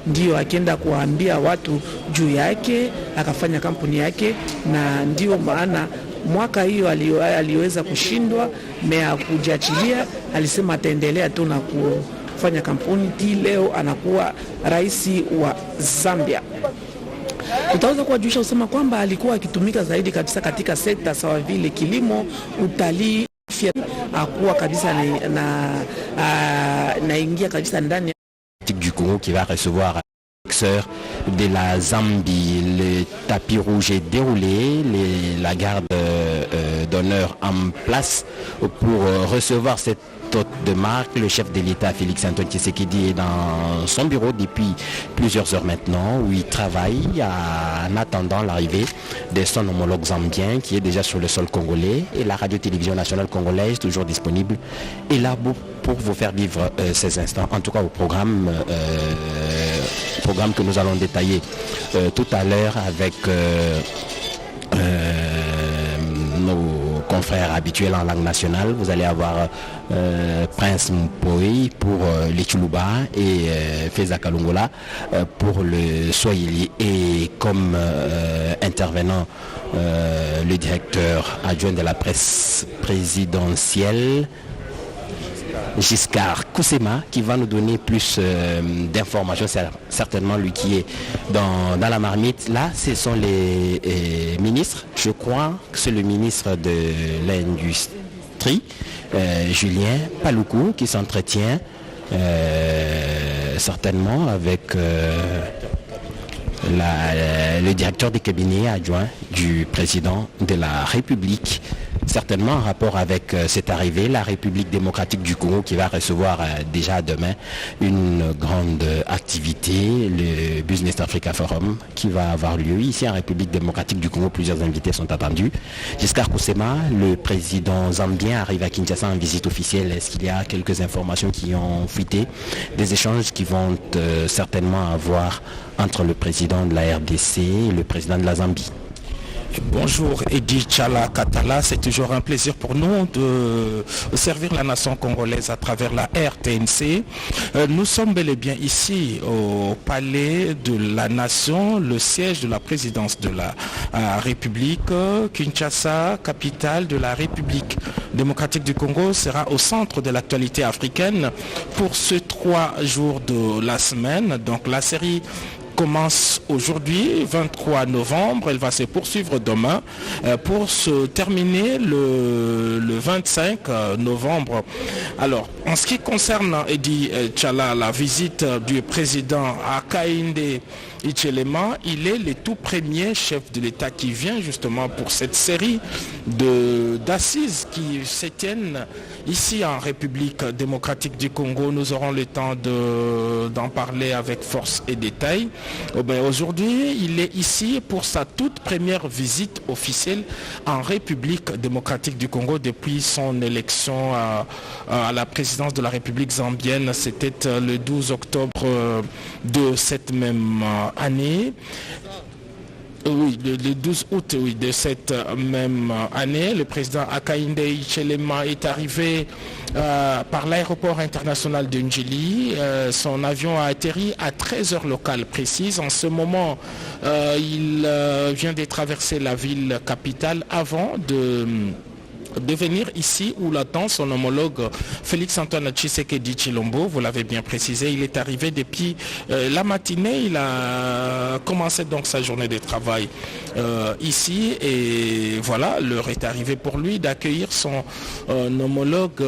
ndio akienda kuambia watu juu yake, akafanya kampuni yake, na ndio maana mwaka hiyo aliweza kushindwa mea kujiachilia. Alisema ataendelea tu na kufanya kampuni ti leo anakuwa rais wa Zambia. Tutaweza kuwajulisha kusema kwamba alikuwa akitumika zaidi kabisa katika sekta sawa vile kilimo, utalii, afya, akuwa kabisa naingia kabisa ndani du Congo qui va recevoir de la Zambie. Le tapis rouge est déroulé, la garde d'honneur en place pour recevoir cette hôte de marque. Le chef de l'État, Félix Antoine Tshisekedi, est dans son bureau depuis plusieurs heures maintenant, où il travaille en attendant l'arrivée de son homologue zambien qui est déjà sur le sol congolais. Et la radio-télévision nationale congolaise, toujours disponible, est là pour vous faire vivre ces instants, en tout cas au programme que nous allons détailler tout à l'heure avec nos confrères habituels en langue nationale. Vous allez avoir Prince Mpoi pour les Tchoulouba et Feza Kalungola pour le Swahili. Et comme intervenant le directeur adjoint de la presse présidentielle, Giscard Koussema, qui va nous donner plus d'informations, certainement lui qui est dans la marmite. Là, ce sont les ministres. Je crois que c'est le ministre de l'Industrie, Julien Paluku, qui s'entretient certainement avec le directeur du cabinet adjoint du président de la République. Certainement en rapport avec cette arrivée, la République démocratique du Congo qui va recevoir déjà demain une grande activité, le Business Africa Forum qui va avoir lieu ici en République démocratique du Congo. Plusieurs invités sont attendus. Giscard Koussema, le président zambien, arrive à Kinshasa en visite officielle. Est-ce qu'il y a quelques informations qui ont fuité, des échanges qui vont certainement avoir entre le président de la RDC et le président de la Zambie? Bonjour Edi Tchala Katala, c'est toujours un plaisir pour nous de servir la nation congolaise à travers la RTNC. Nous sommes bel et bien ici au palais de la nation, le siège de la présidence de la République. Kinshasa, capitale de la République démocratique du Congo, sera au centre de l'actualité africaine pour ces 3 jours de la semaine. Donc la série commence aujourd'hui, 23 novembre, elle va se poursuivre demain pour se terminer le 25 novembre. Alors, en ce qui concerne Edi Tchala, la visite du président Hakainde Hichilema, il est le tout premier chef de l'État qui vient justement pour cette série d'assises qui se tiennent ici en République démocratique du Congo. Nous aurons le temps d'en parler avec force et détail. Aujourd'hui, il est ici pour sa toute première visite officielle en République démocratique du Congo depuis son élection à la présidence de la République zambienne. C'était le 12 octobre de cette même année. Oui, le 12 août de cette même année, le président Hakainde Hichilema est arrivé par l'aéroport international de Njili. Son avion a atterri à 13h locales précises. En ce moment, il vient de traverser la ville capitale avant de venir ici où l'attend son homologue Félix Antoine Tshisekedi Tshilombo. Vous l'avez bien précisé, il est arrivé depuis la matinée. Il a commencé donc sa journée de travail ici et voilà, l'heure est arrivée pour lui d'accueillir son homologue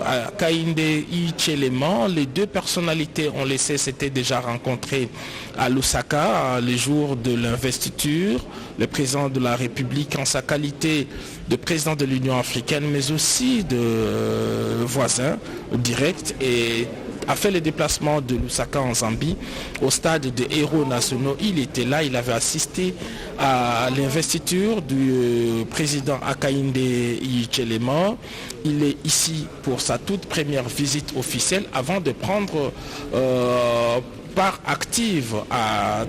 Hakainde Hichilema. Les 2 personnalités, on le sait, s'étaient déjà rencontrées à Lusaka le jour de l'investiture. Le président de la République en sa qualité de président de l'Union africaine, mais aussi de voisin direct, et a fait le déplacement de Lusaka en Zambie au stade des héros nationaux. Il était là, il avait assisté à l'investiture du président Hakainde Hichilema. Il est ici pour sa toute première visite officielle avant de prendre part active à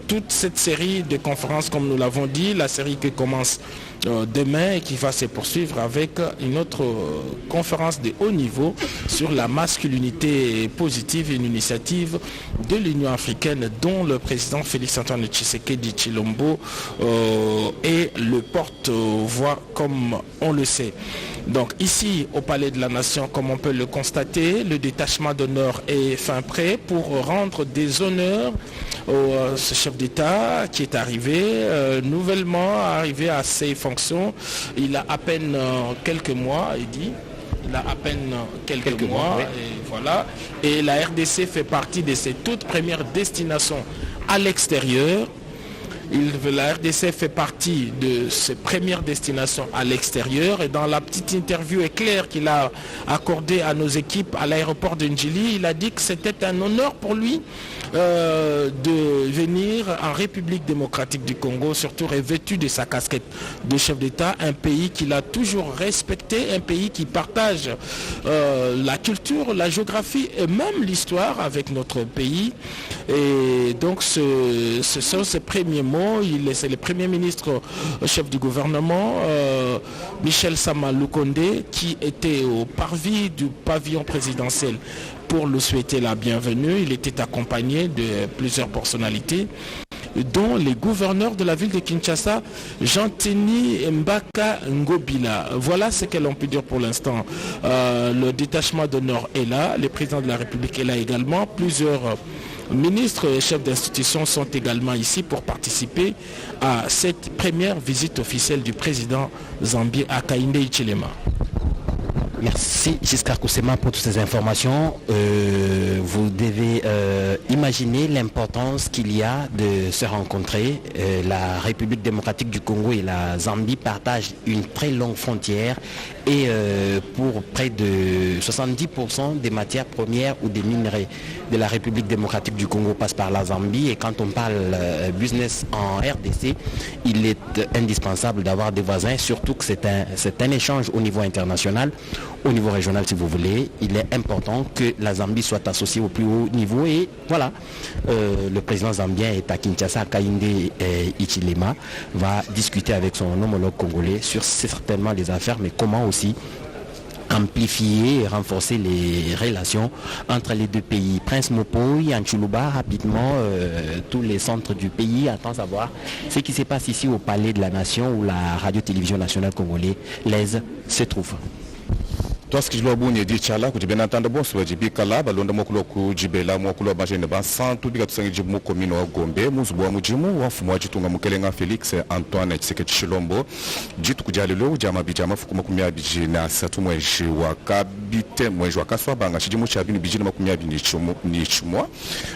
toute cette série de conférences, comme nous l'avons dit, la série qui commence demain et qui va se poursuivre avec une autre conférence de haut niveau sur la masculinité positive, une initiative de l'Union africaine dont le président Félix-Antoine Tshisekedi Tshilombo est le porte-voix comme on le sait. Donc ici au Palais de la Nation, comme on peut le constater, le détachement d'honneur est fin prêt pour rendre des honneurs au chef d'État qui est arrivé, nouvellement arrivé à ses fonctions. Il a à peine quelques mois, il dit. Il a à peine quelques mois, oui. Et voilà. Et la RDC fait partie de ses toutes premières destinations à l'extérieur. La RDC fait partie de ses premières destinations à l'extérieur et dans la petite interview éclair qu'il a accordée à nos équipes à l'aéroport de Ndjili, il a dit que c'était un honneur pour lui de venir en République démocratique du Congo, surtout revêtu de sa casquette de chef d'État, un pays qu'il a toujours respecté, un pays qui partage la culture, la géographie et même l'histoire avec notre pays. Et donc ce sont ses premiers mots. C'est le premier ministre chef du gouvernement, Michel Sama Lukonde, qui était au parvis du pavillon présidentiel pour lui souhaiter la bienvenue. Il était accompagné de plusieurs personnalités, dont les gouverneurs de la ville de Kinshasa, Jean-Teni Mbaka Ngobila. Voilà ce que l'on peut dire pour l'instant. Le détachement d'honneur est là, le président de la République est là également, plusieurs ministres et chefs d'institution sont également ici pour participer à cette première visite officielle du président Zambie Hakainde Hichilema. Merci Giscard Koussema pour toutes ces informations. Vous devez imaginer l'importance qu'il y a de se rencontrer. La République démocratique du Congo et la Zambie partagent une très longue frontière et pour près de 70% des matières premières ou des minerais de la République démocratique du Congo passent par la Zambie. Et quand on parle business en RDC, il est indispensable d'avoir des voisins, surtout que c'est un échange au niveau international. Au niveau régional, si vous voulez, il est important que la Zambie soit associée au plus haut niveau. Et voilà, le président zambien est à Kinshasa, Hakainde Hichilema, va discuter avec son homologue congolais sur certainement les affaires, mais comment aussi amplifier et renforcer les relations entre les deux pays. Prince Mopoy, Anchuluba, rapidement, tous les centres du pays attendent savoir ce qui se passe ici au Palais de la Nation où la radio-télévision nationale congolaise se trouve. Twasikijilwa bunye di chala kujibena tanda bonso wajibikala balonda mokulo kujibela mokulo bajene bansantu biga tusangi mu komino wa Gombe muzubo wa mujimu wafumu wajitunga mukelenga Felix Antoine Tshisekedi Tshilombo jitu kujalelo jama bijama fukuma kumya bijina satu mweji wa kabite mweji wa kaswa banga shijimu chabini bijina makumya ni chumwa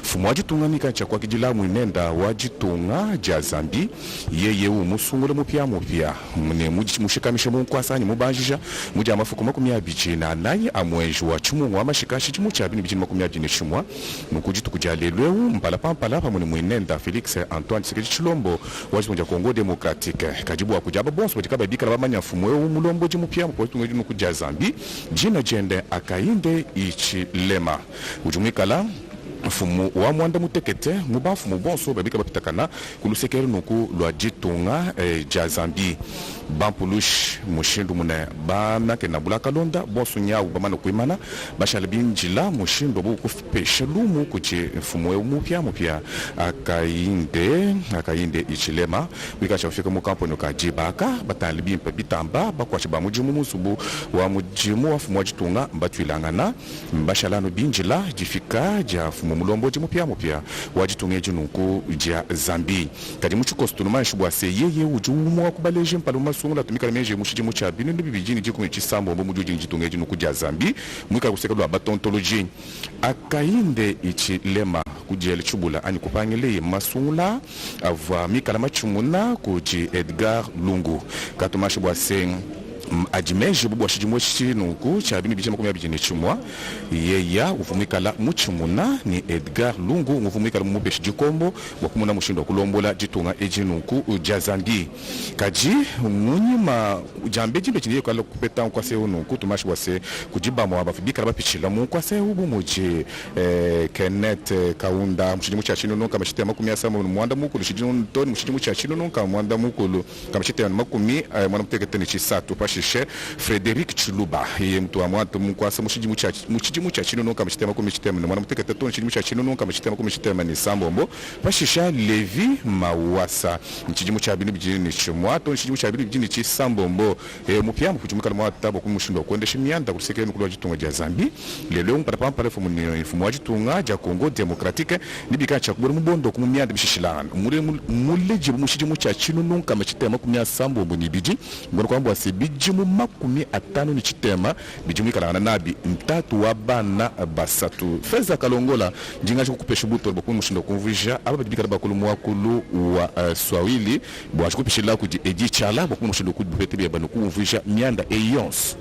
fumu wajitunga nika chakwa kijila mwinenda wajitunga ja Zambi yeye umusungule mupya mune mushikamisha munkwasani mubanjija mujama fukuma kumya na naye amweji wa chumu wa mashikashi chimu chabini bijini makumyaji ni chumwa nukujitu kujalelwewu mpala pampala pamuni mwinenda Felix Antoine Tshisekedi Tshilombo wajitunja Kongo Democratique kajibu wa kujaba bonso watikaba bikala bamanya fumwewu mulombo jimu pia mpoitu mweji nukuja Zambi jina jende Hakainde Hichilema ujumikala fumu wa mwanda mutekete mubafu mubonso babika bapitakana kulusekere nuku lwa jitunga ja Zambi bampulush mushindu mune bamake na bulaka londa bonso nyawu bamana kuimana bashala binjila mushindu bu kufipesha lumu kuchi fumu mupya Hakainde Hichilema wikacha ufika mu kampo no kajibaka batalibi bitamba bakwacha ba mujimu musubu wa mujimu wa fumu jitunga mbatwilangana bashala no binjila jifika ja fumu mulombo mupya wajitunga jinuku ja Zambi kadi muchikosto no manshubwa se yeye ujumu wa kubaleje mpaluma sungu la tumika meje mushiji mucha binu bibijini jiku chisambo mbo mujuji jitunga jinuku ja Zambi mwika kusekelwa batontology Hakainde Hichilema kujele chubula ani kupangele masungula ava mikala machumuna kuji Edgar Lungu katumashibwa se ajimeje bubu washijimwe chinuku cha bini bijema kumya bijini chumwa yeya uvumikala muchimuna ni Edgar Lungu uvumikala mubeshi jikombo wakumuna mushindo kulombola jitunga ejinuku jazandi kaji munyima jambe jimbe chiniye kala kupeta kwa se unuku tumashi wase kujiba mwa bafibika bapichila mu kwa se ubu muji Kenneth Kaunda mushijimu cha chinu kama shitema kumya sama mwanda mukulu shijimu toni mushijimu cha chinu kama mwanda mukulu kama shitema makumi mwana mteketeni chisatu pashishe Frederic Chiluba ye mtu wa mwatu mkwasa mushijimu cha chinu kama shitema kumi shitema mwana mteketeni mushijimu cha chinu kama shitema kumi shitema ni Sambombo pashisha Levi Mawasa mushijimu cha bini bijini chumwato mushijimu cha bini bijini chi Sambombo mupiamu kuchumika na mwata tabo kumushindo kuendesha mianda kusekeni kuluwa jitunga ja Zambi leleo mpata pale fumu wajitunga ja Congo Democratique nibika cha kuburi mbondo kumumiyanda bishishilana muleji mushijimu cha chinu kama shitema kumya Sambombo ni biji ngono kwa mbwa bijimu makumi atano ni chitema bijimu ikalana nabi mtatu wa bana basatu Feza Kalongola njinga chukupesha buto bakumi mushindo kumvisha aba bidibika bakulu mwakulu wa Swahili bwa chukupishila kuji Edi Chala bakumi mushindo kudibete bia banu kumvisha mianda eyons.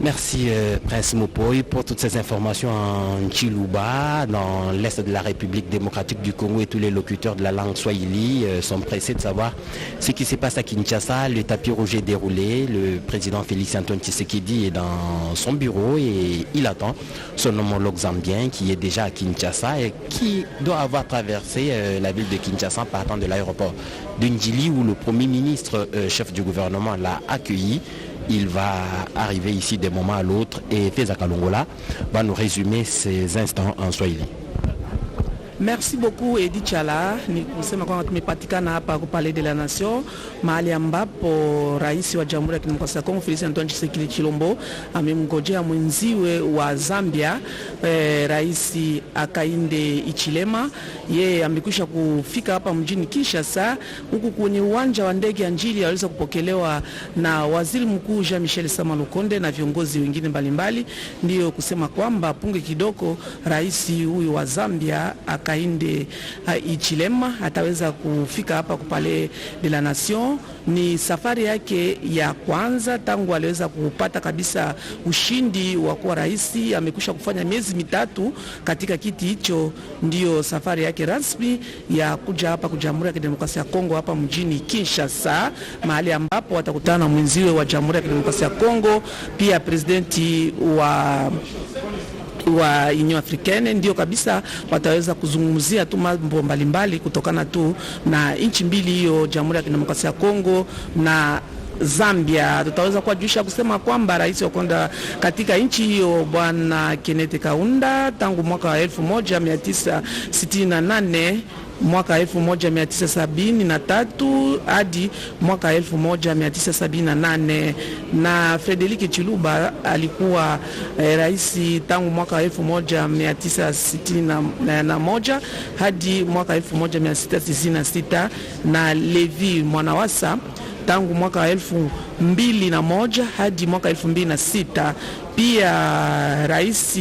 Merci Prince Mopoy pour toutes ces informations en Chiluba, dans l'est de la République démocratique du Congo, et tous les locuteurs de la langue swahili sont pressés de savoir ce qui se passe à Kinshasa. Le tapis rouge est déroulé, le président Félix Antoine Tshisekedi est dans son bureau et il attend son homologue zambien qui est déjà à Kinshasa et qui doit avoir traversé la ville de Kinshasa partant de l'aéroport de Ndjili où le Premier ministre, chef du gouvernement, l'a accueilli. Il va arriver ici d'un moment à l'autre et Feza Kalongola va nous résumer ces instants en Swahili. Merci beaucoup Edi Chala, ni kusema kwamba tumepatikana hapa kupale de la nation mahali ambapo rais wa Jamhuri ya Kidemokrasia ya Kongo Felix Antoine Tshisekedi Tshilombo amemngojea mwenziwe wa Zambia rais Hakainde Hichilema. Yeye amekwisha kufika hapa mjini Kinshasa, huku kwenye uwanja wa ndege ya Njili aliweza kupokelewa na waziri mkuu Jean Michel Sama Lukonde na viongozi wengine mbalimbali. Ndio kusema kwamba punge kidogo rais huyu wa Zambia Hakainde Hichilema ataweza kufika hapa kupale de la nation. Ni safari yake ya kwanza tangu aliweza kupata kabisa ushindi wa kuwa rais. Amekwisha kufanya miezi mitatu katika kiti hicho, ndio safari yake rasmi ya kuja hapa kwa Jamhuri ya Kidemokrasia ya Kongo hapa mjini Kinshasa, mahali ambapo watakutana na mwenziwe wa Jamhuri ya Kidemokrasia ya Kongo, pia presidenti wa Union Africaine. Ndio kabisa wataweza kuzungumzia tu mambo mbalimbali kutokana tu na nchi mbili hiyo, Jamhuri ya Kidemokrasia ya Kongo na Zambia. Tutaweza kujulisha kusema kwamba rais wa kwanza katika nchi hiyo bwana Kenneth Kaunda tangu mwaka wa 1968 mwaka 1973 hadi mwaka 1978, na Frederic Chiluba alikuwa rais tangu mwaka 1961 hadi mwaka 1696, na Levi Mwanawasa tangu mwaka 2001 hadi mwaka 2006. Pia rais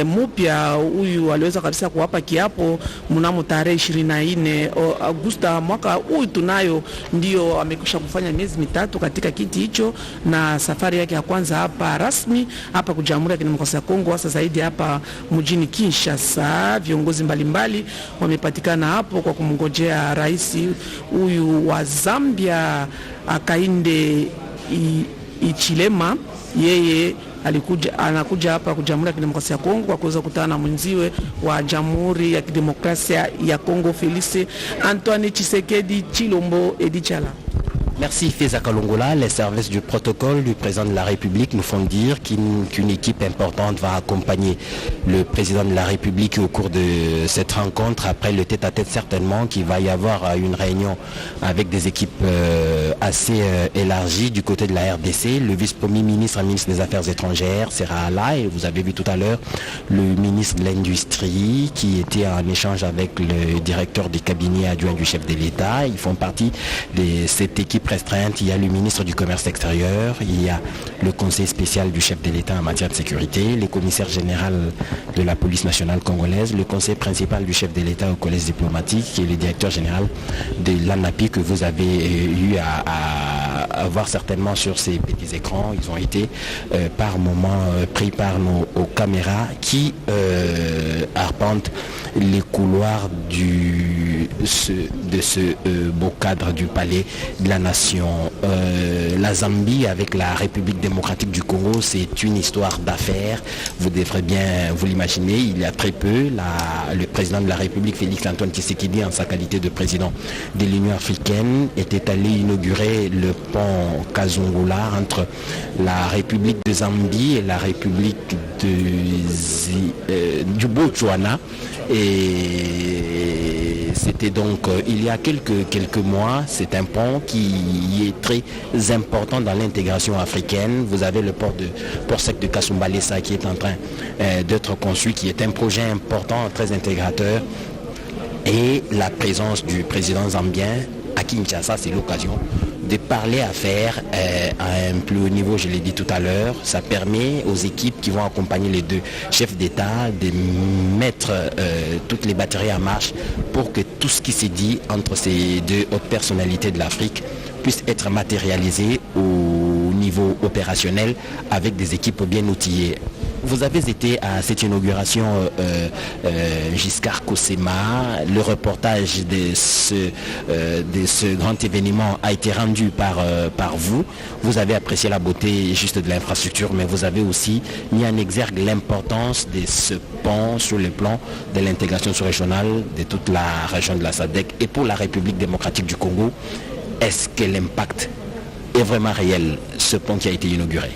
mpya huyu aliweza kabisa kuwapa kiapo mnamo tarehe 24 Agosti mwaka huu tunayo, ndio amekwisha kufanya miezi mitatu katika kiti hicho, na safari yake ya kwanza hapa rasmi hapa kwa Jamhuri ya Kidemokrasia ya Kongo, hasa zaidi hapa mjini Kinshasa. Viongozi mbalimbali wamepatikana hapo kwa kumngojea rais huyu wa Zambia Hakainde Hichilema. Yeye anakuja hapa kwa Jamhuri ya Kidemokrasia ya Kongo kwa kuweza kukutana na mwenziwe wa Jamhuri ya Kidemokrasia ya Kongo Felix Antoine Tshisekedi Tshilombo. Edi Chala. Merci Feza Kalongola. Les services du protocole du président de la République nous font dire qu'une équipe importante va accompagner le président de la République au cours de cette rencontre. Après le tête-à-tête certainement, qu'il va y avoir une réunion avec des équipes assez élargies du côté de la RDC. Le vice-premier ministre, ministre des Affaires étrangères sera là, et vous avez vu tout à l'heure le ministre de l'Industrie qui était en échange avec le directeur du cabinet adjoint du chef de l'État. Ils font partie de cette équipe restreinte. Il y a le ministre du Commerce extérieur, il y a le conseil spécial du chef de l'État en matière de sécurité, le commissaire général de la police nationale congolaise, le conseil principal du chef de l'État au collège diplomatique et le directeur général de l'ANAPI que vous avez eu à voir certainement sur ces petits écrans. Ils ont été par moments pris par nos caméras qui arpentent les couloirs de ce beau cadre du palais de la nation. La Zambie avec la République démocratique du Congo, c'est une histoire d'affaires. Vous devrez bien vous l'imaginer. Il y a très peu, le président de la République, Félix Antoine Tshisekedi, en sa qualité de président de l'Union africaine, était allé inaugurer le pont Kazungula entre la République de Zambie et la République du Botswana. Et c'était donc il y a quelques mois. C'est un pont qui est très important dans l'intégration africaine. Vous avez le port sec de Kasumbalesa qui est en train d'être conçu, qui est un projet important, très intégrateur. Et la présence du président zambien à Kinshasa, c'est l'occasion de parler affaires à un plus haut niveau, je l'ai dit tout à l'heure. Ça permet aux équipes qui vont accompagner les deux chefs d'État de mettre toutes les batteries en marche pour que tout ce qui s'est dit entre ces deux hautes personnalités de l'Afrique puisse être matérialisé au niveau opérationnel avec des équipes bien outillées. Vous avez été à cette inauguration Giscard Kosema. Le reportage de ce grand événement a été rendu par vous. Vous avez apprécié la beauté juste de l'infrastructure, mais vous avez aussi mis en exergue l'importance de ce pont sur le plan de l'intégration sous-régionale de toute la région de la SADC et pour la République démocratique du Congo. Est-ce que l'impact est vraiment réel, ce pont qui a été inauguré?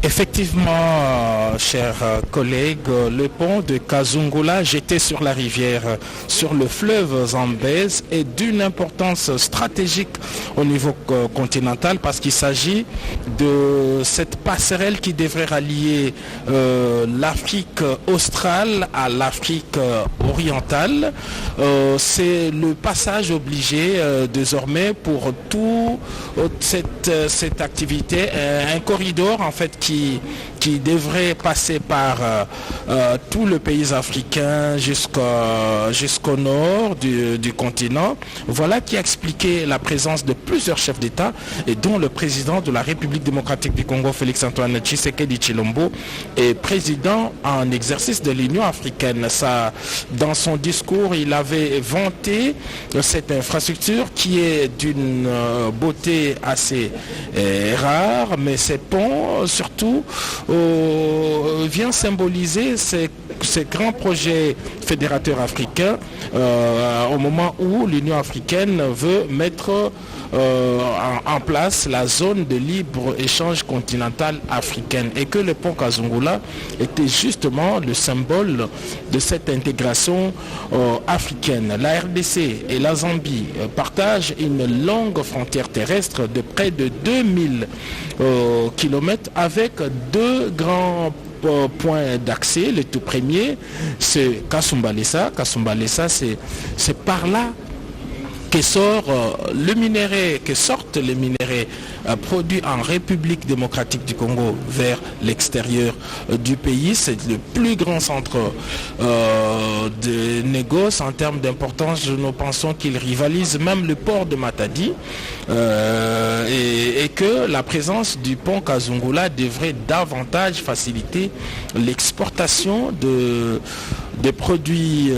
Effectivement, chers collègues, le pont de Kazungula, jeté sur la rivière, sur le fleuve Zambèze, est d'une importance stratégique au niveau continental parce qu'il s'agit de cette passerelle qui devrait rallier l'Afrique australe à l'Afrique orientale. C'est le passage obligé désormais pour toute cette activité, un corridor en fait qui devrait passer par tout le pays africain jusqu'au nord du continent. Voilà qui a expliqué la présence de plusieurs chefs d'État et dont le président de la République démocratique du Congo, Félix Antoine Tshisekedi Tshilombo, est président en exercice de l'Union africaine. Dans son discours, il avait vanté cette infrastructure qui est d'une beauté assez rare, mais ces ponts surtout vient symboliser ces grands projets fédérateurs africains au moment où l'Union africaine veut mettre en place la zone de libre-échange continental africaine et que le pont Kazungula était justement le symbole de cette intégration africaine. La RDC et la Zambie partagent une longue frontière terrestre de près de 2000 km avec deux grands point d'accès. Le tout premier, c'est Kasumbalesa. Kasumbalesa, c'est par là que sortent les minéraux produits en République démocratique du Congo vers l'extérieur du pays. C'est le plus grand centre de négoce en termes d'importance. Nous pensons qu'il rivalise même le port de Matadi et que la présence du pont Kazungula devrait davantage faciliter l'exportation des produits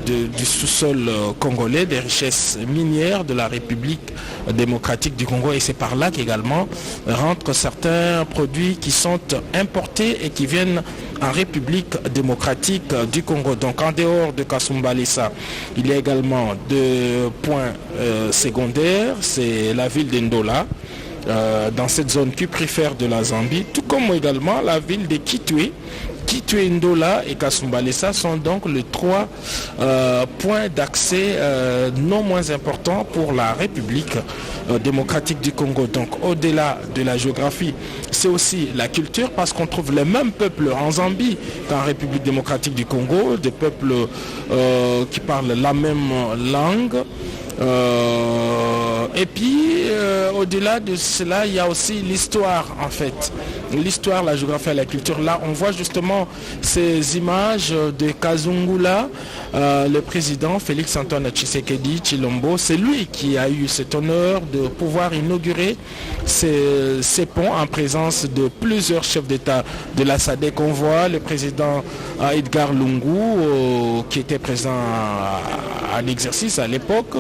du sous-sol congolais, des richesses minières de la République démocratique du Congo. Et c'est par là qu'également rentrent certains produits qui sont importés et qui viennent en République démocratique du Congo. Donc en dehors de Kasumbalesa, il y a également deux points secondaires. C'est la ville d'Ndola, dans cette zone cuprifère de la Zambie, tout comme également la ville de Kitwe. Kitwe, Ndola et Kasumbalesa sont donc les trois points d'accès non moins importants pour la République démocratique du Congo. Donc au-delà de la géographie, c'est aussi la culture parce qu'on trouve les mêmes peuples en Zambie qu'en République démocratique du Congo, des peuples qui parlent la même langue. Et puis au-delà de cela, il y a aussi l'histoire en fait l'histoire, la géographie et la culture. Là, on voit justement ces images de Kazungula, le président Félix-Antoine Tshisekedi Tshilombo. C'est lui qui a eu cet honneur de pouvoir inaugurer ces ponts en présence de plusieurs chefs d'État de la SADC. On voit le président Edgar Lungu, qui était présent à l'exercice à l'époque,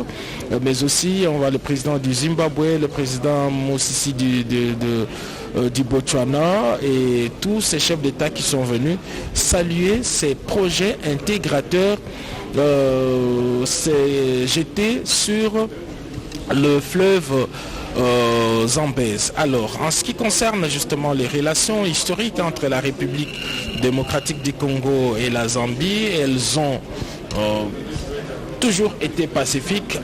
mais aussi on voit le président du Zimbabwe, le président Mosisi du Botswana et tous ces chefs d'État qui sont venus saluer ces projets intégrateurs jetés sur le fleuve Zambèze. Alors, en ce qui concerne justement les relations historiques entre la République démocratique du Congo et la Zambie, elles ont toujours été pacifiques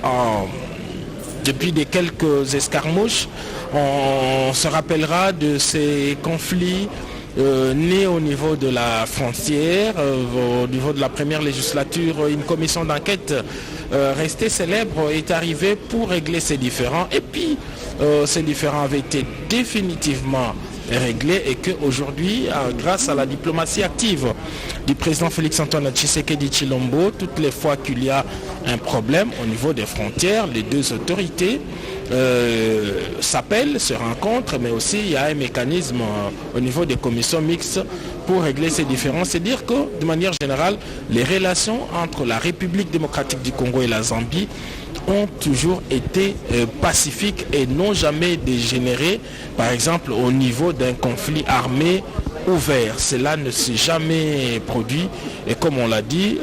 depuis quelques escarmouches. On se rappellera de ces conflits nés au niveau de la frontière, au niveau de la première législature. Une commission d'enquête restée célèbre est arrivée pour régler ces différends. Et puis, ces différends avaient été définitivement réglés et qu'aujourd'hui, grâce à la diplomatie active du président Félix-Antoine Tshisekedi Tshilombo, toutes les fois qu'il y a un problème au niveau des frontières, les deux autorités s'appellent, se rencontrent, mais aussi il y a un mécanisme au niveau des commissions mixtes pour régler ces différends. C'est dire que, de manière générale, les relations entre la République démocratique du Congo et la Zambie ont toujours été pacifiques et n'ont jamais dégénéré, par exemple, au niveau d'un conflit armé ouvert. Cela ne s'est jamais produit et comme on l'a dit,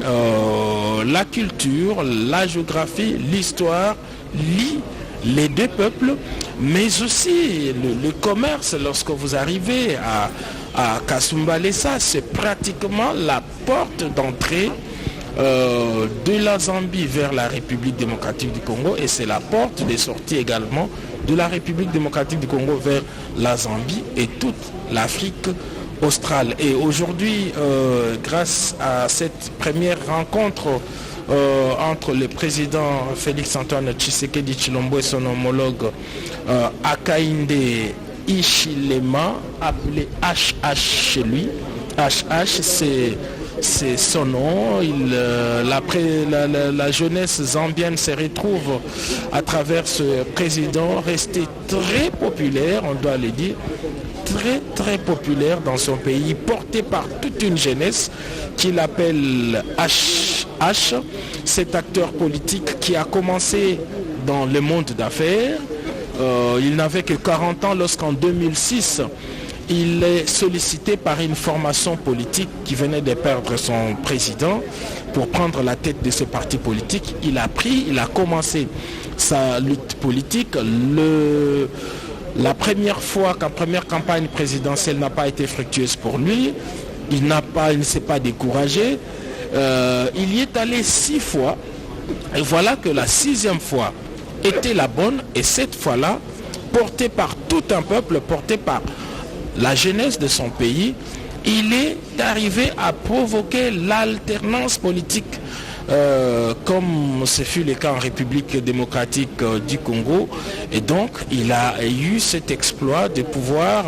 la culture, la géographie, l'histoire lient les deux peuples, mais aussi le commerce. Lorsque vous arrivez à Kasumbalesa, c'est pratiquement la porte d'entrée de la Zambie vers la République démocratique du Congo et c'est la porte de sortie également de la République démocratique du Congo vers la Zambie et toute l'Afrique australe. Et aujourd'hui, grâce à cette première rencontre entre le président Félix-Antoine Tshisekedi Tshilombo et son homologue Hakainde Hichilema, appelé HH chez lui. HH, c'est son nom. La jeunesse zambienne se retrouve à travers ce président resté très populaire, on doit le dire, très populaire dans son pays, porté par toute une jeunesse qu'il appelle HH, cet acteur politique qui a commencé dans le monde d'affaires. Il n'avait que 40 ans lorsqu'en 2006, il est sollicité par une formation politique qui venait de perdre son président pour prendre la tête de ce parti politique. Il a commencé sa lutte politique. La première fois qu'en première campagne présidentielle n'a pas été fructueuse pour lui, il ne s'est pas découragé. Il y est allé 6 fois et voilà que la 6e fois était la bonne et cette fois-là, porté par tout un peuple, porté par la jeunesse de son pays, il est arrivé à provoquer l'alternance politique comme ce fut le cas en République démocratique du Congo. Et donc, il a eu cet exploit de pouvoir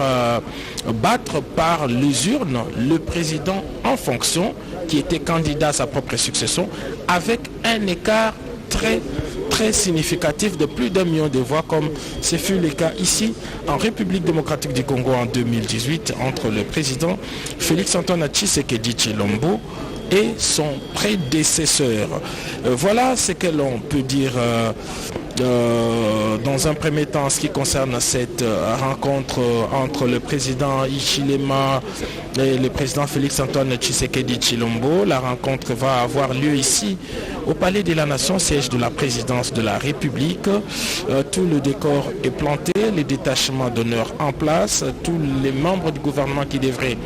battre par les urnes le président en fonction, qui était candidat à sa propre succession, avec un écart très significatif de plus d'1 million de voix, comme ce fut le cas ici en République démocratique du Congo en 2018 entre le président Félix-Antoine Tshisekedi Tshilombo et son prédécesseur. Voilà ce que l'on peut dire dans un premier temps en ce qui concerne cette rencontre entre le président Hichilema et le président Félix-Antoine Tshisekedi Tshilombo. La rencontre va avoir lieu ici au Palais de la Nation, siège de la présidence de la République. Tout le décor est planté, les détachements d'honneur en place, tous les membres du gouvernement qui devraient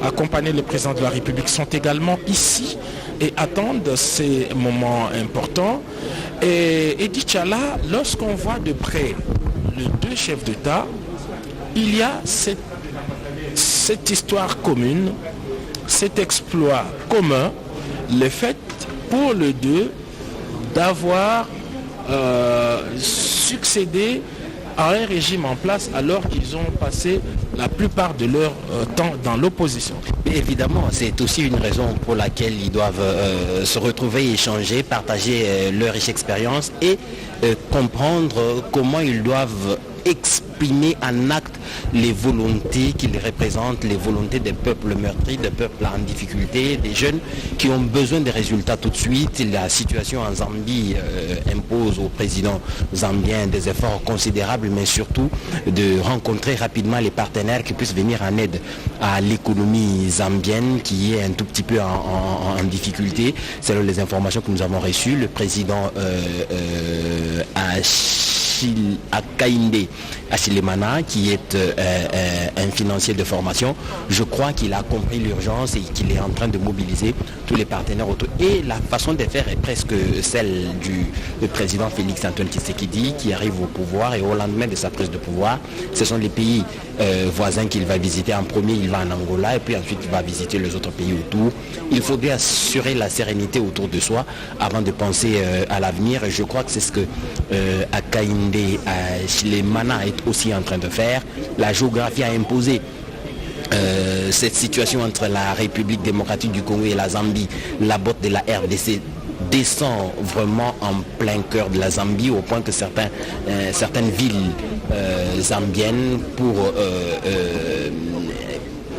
accompagner le président de la République sont également ici et attendent ces moments importants. Et d'Ichala, lorsqu'on voit de près les deux chefs d'État, il y a cette histoire commune, cet exploit commun, le fait pour les deux d'avoir succédé à un régime en place alors qu'ils ont passé la plupart de leur temps dans l'opposition. Mais évidemment, c'est aussi une raison pour laquelle ils doivent se retrouver, échanger, partager leur riche expérience et comprendre comment ils doivent exprimer en acte les volontés qu'ils représentent, les volontés des peuples meurtris, des peuples en difficulté, des jeunes qui ont besoin des résultats tout de suite. La situation en Zambie impose au président zambien des efforts considérables, mais surtout de rencontrer rapidement les partenaires qui puissent venir en aide à l'économie zambienne qui est un tout petit peu en difficulté. Selon les informations que nous avons reçues, le président Hakainde Hichilema, qui est un financier de formation, je crois qu'il a compris l'urgence et qu'il est en train de mobiliser tous les partenaires autour. Et la façon de faire est presque celle du président Félix Antoine Tshisekedi qui arrive au pouvoir, et au lendemain de sa prise de pouvoir, ce sont les pays voisins qu'il va visiter. En premier, il va en Angola et puis ensuite il va visiter les autres pays autour. Il faut bien assurer la sérénité autour de soi avant de penser à l'avenir. Et je crois que c'est ce que Hakainde Hichilema est aussi en train de faire. La géographie a imposé cette situation entre la République démocratique du Congo et la Zambie. La botte de la RDC descend vraiment en plein cœur de la Zambie, au point que certaines villes zambiennes, pour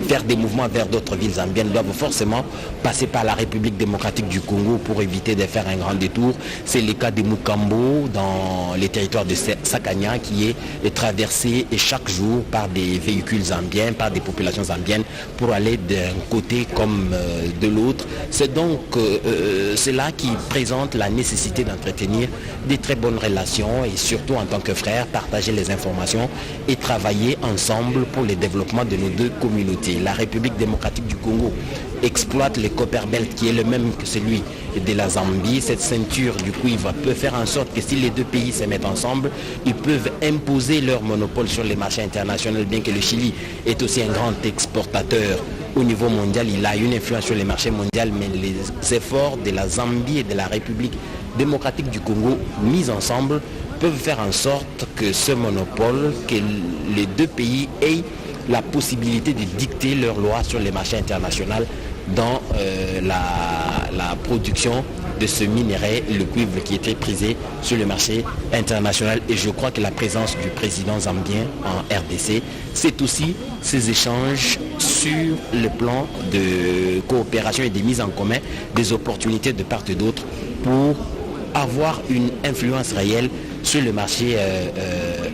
faire des mouvements vers d'autres villes zambiennes, doivent forcément passer par la République démocratique du Congo pour éviter de faire un grand détour. C'est le cas de Mukambo dans les territoires de Sakanya, qui est traversé chaque jour par des véhicules zambiens, par des populations zambiennes, pour aller d'un côté comme de l'autre. C'est donc cela qui présente la nécessité d'entretenir des très bonnes relations et surtout en tant que frères, partager les informations et travailler ensemble pour le développement de nos deux communautés. La République démocratique du Congo exploite le Copperbelt qui est le même que celui de la Zambie. Cette ceinture du cuivre peut faire en sorte que si les deux pays se mettent ensemble, ils peuvent imposer leur monopole sur les marchés internationaux, bien que le Chili est aussi un grand exportateur au niveau mondial. Il a une influence sur les marchés mondiaux, mais les efforts de la Zambie et de la République démocratique du Congo mis ensemble peuvent faire en sorte que ce monopole, que les deux pays aient la possibilité de dicter leurs lois sur les marchés internationaux dans la production de ce minerai, le cuivre, qui est très prisé sur le marché international. Et je crois que la présence du président zambien en RDC, c'est aussi ces échanges sur le plan de coopération et de mise en commun des opportunités de part et d'autre pour avoir une influence réelle sur le marché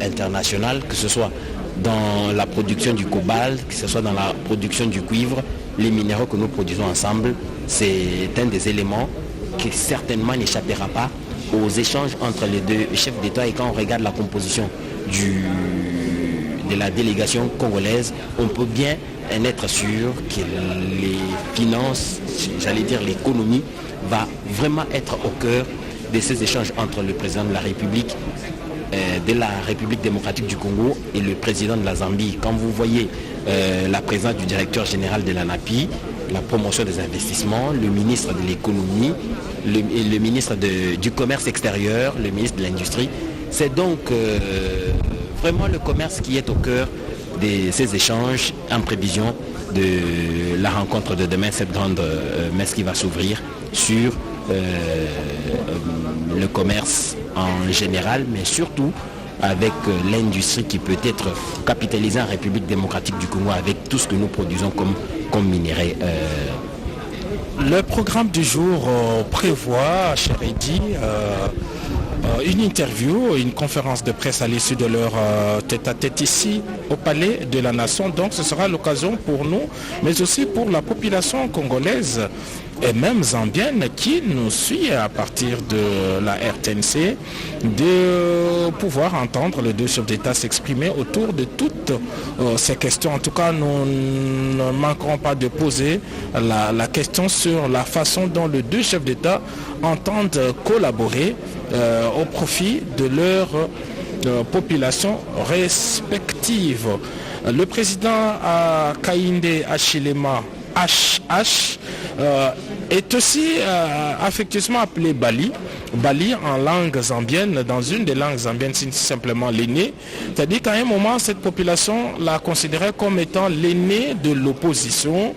international, que ce soit dans la production du cobalt, que ce soit dans la production du cuivre. Les minéraux que nous produisons ensemble, c'est un des éléments qui certainement n'échappera pas aux échanges entre les deux chefs d'État. Et quand on regarde la composition de la délégation congolaise, on peut bien en être sûr que les finances, j'allais dire l'économie, va vraiment être au cœur de ces échanges entre le président de la République démocratique du Congo et le président de la Zambie. Quand vous voyez la présence du directeur général de l'ANAPI, la promotion des investissements, le ministre de l'économie, le ministre du commerce extérieur, le ministre de l'industrie, c'est donc vraiment le commerce qui est au cœur de ces échanges en prévision de la rencontre de demain, cette grande messe qui va s'ouvrir sur le commerce en général, mais surtout avec l'industrie qui peut être capitalisée en République démocratique du Congo avec tout ce que nous produisons comme minerai. Le programme du jour prévoit, cher Eddy, une interview, une conférence de presse à l'issue de leur tête-à-tête ici au Palais de la Nation. Donc ce sera l'occasion pour nous, mais aussi pour la population congolaise et même zambienne qui nous suit à partir de la RTNC, de pouvoir entendre les deux chefs d'État s'exprimer autour de toutes ces questions. En tout cas, nous ne manquerons pas de poser la question sur la façon dont les deux chefs d'État entendent collaborer au profit de leur population respective. Le président Hakainde Hichilema est aussi affectueusement appelé Bali. Bali en langue zambienne, dans une des langues zambiennes, c'est simplement l'aîné. C'est-à-dire qu'à un moment, cette population la considérait comme étant l'aîné de l'opposition.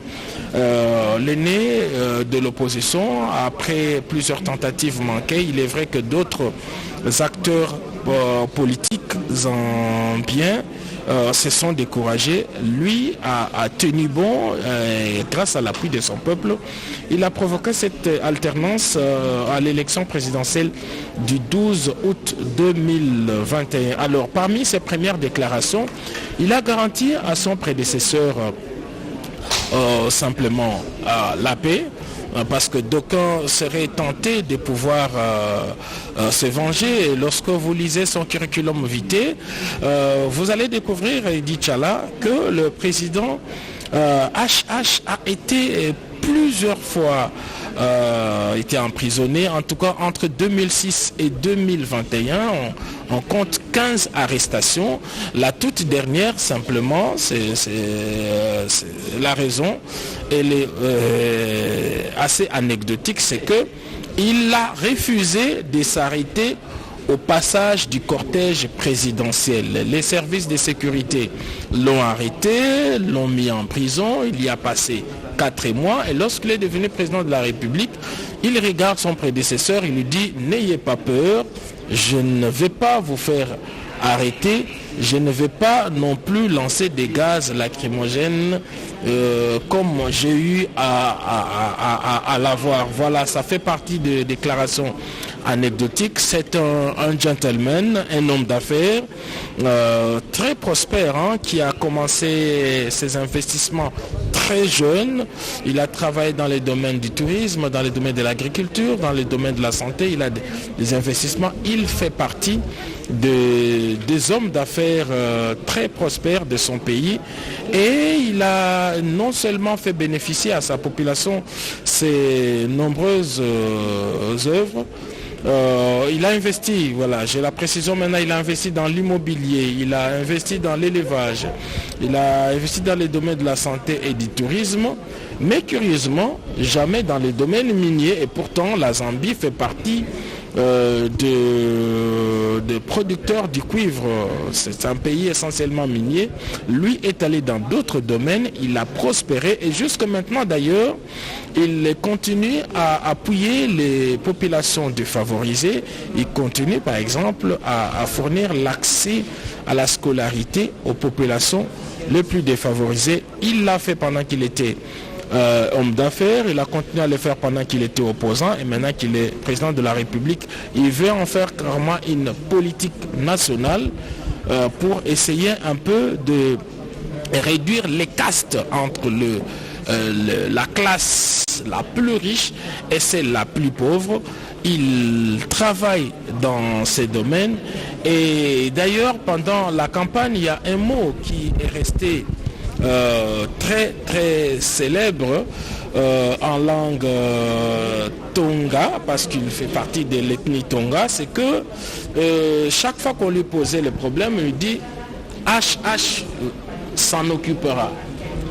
Après plusieurs tentatives manquées, il est vrai que d'autres acteurs politiques zambiens se sont découragés. Lui a tenu bon grâce à l'appui de son peuple. Il a provoqué cette alternance à l'élection présidentielle du 12 août 2021. Alors, parmi ses premières déclarations, il a garanti à son prédécesseur simplement la paix, parce que d'aucuns seraient tentés de pouvoir se venger. Lorsque vous lisez son curriculum vitae, vous allez découvrir, dit Tchala, que le président HH a été plusieurs fois été emprisonné. En tout cas, entre 2006 et 2021, on compte 15 arrestations. La toute dernière, simplement, c'est la raison, elle est assez anecdotique, c'est que il a refusé de s'arrêter au passage du cortège présidentiel. Les services de sécurité l'ont arrêté, l'ont mis en prison, il y a passé 4 mois, et lorsqu'il est devenu président de la République, il regarde son prédécesseur, il lui dit: n'ayez pas peur, je ne vais pas vous faire arrêter, je ne vais pas non plus lancer des gaz lacrymogènes comme j'ai eu à l'avoir. Voilà, ça fait partie des déclarations anecdotiques. C'est un gentleman, un homme d'affaires très prospère, qui a commencé ses investissements très jeune. Il a travaillé dans les domaines du tourisme, dans les domaines de l'agriculture, dans les domaines de la santé. Il a des investissements. Il fait partie des hommes d'affaires très prospères de son pays, et il a non seulement fait bénéficier à sa population ses nombreuses œuvres. Il a investi, voilà, j'ai la précision maintenant, il a investi dans l'immobilier, il a investi dans l'élevage, il a investi dans les domaines de la santé et du tourisme, mais curieusement, jamais dans les domaines miniers, et pourtant la Zambie fait partie de producteurs du cuivre. C'est un pays essentiellement minier. Lui est allé dans d'autres domaines, il a prospéré, et jusque maintenant d'ailleurs, il continue à appuyer les populations défavorisées. Il continue par exemple à fournir l'accès à la scolarité aux populations les plus défavorisées. Il l'a fait pendant qu'il était homme d'affaires, il a continué à le faire pendant qu'il était opposant, et maintenant qu'il est président de la République, il veut en faire clairement une politique nationale pour essayer un peu de réduire les castes entre la classe la plus riche et celle la plus pauvre. Il travaille dans ces domaines, et d'ailleurs pendant la campagne, il y a un mot qui est resté très très célèbre en langue Tonga, parce qu'il fait partie de l'ethnie Tonga. C'est que chaque fois qu'on lui posait le problème, il dit HH s'en occupera.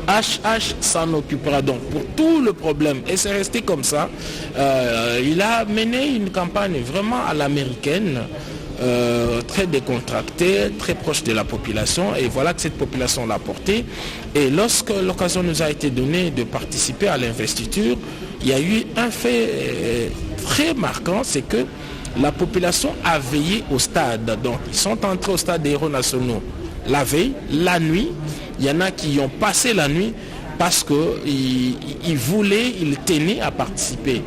HH s'en occupera. Donc pour tout le problème, et c'est resté comme ça. Il a mené une campagne vraiment à l'américaine, très décontractée, très proche de la population, et voilà que cette population l'a porté. Et lorsque l'occasion nous a été donnée de participer à l'investiture, il y a eu un fait très marquant, c'est que la population a veillé au stade. Donc ils sont entrés au stade des héros nationaux la veille, la nuit. Il y en a qui y ont passé la nuit parce qu'ils voulaient, ils tenaient à participer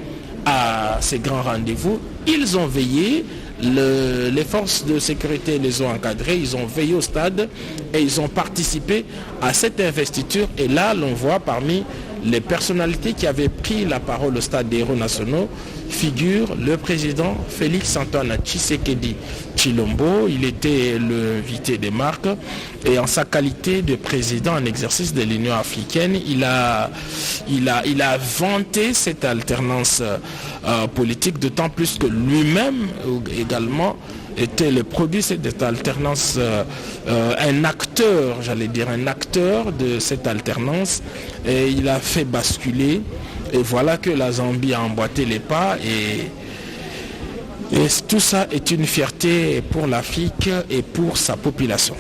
à ces grands rendez-vous. Ils ont veillé, les forces de sécurité les ont encadrés, ils ont veillé au stade et ils ont participé à cette investiture. Et là, l'on voit parmi les personnalités qui avaient pris la parole au stade des héros nationaux figure le président Félix Antoine Tshisekedi Tshilombo. Il était le invité des marques, et en sa qualité de président en exercice de l'Union africaine, il a vanté cette alternance politique, d'autant plus que lui-même également était le produit de cette alternance, un acteur, j'allais dire un acteur de cette alternance, et il a fait basculer Et voilà que la Zambie a emboîté les pas et tout ça est une fierté pour l'Afrique et pour sa population.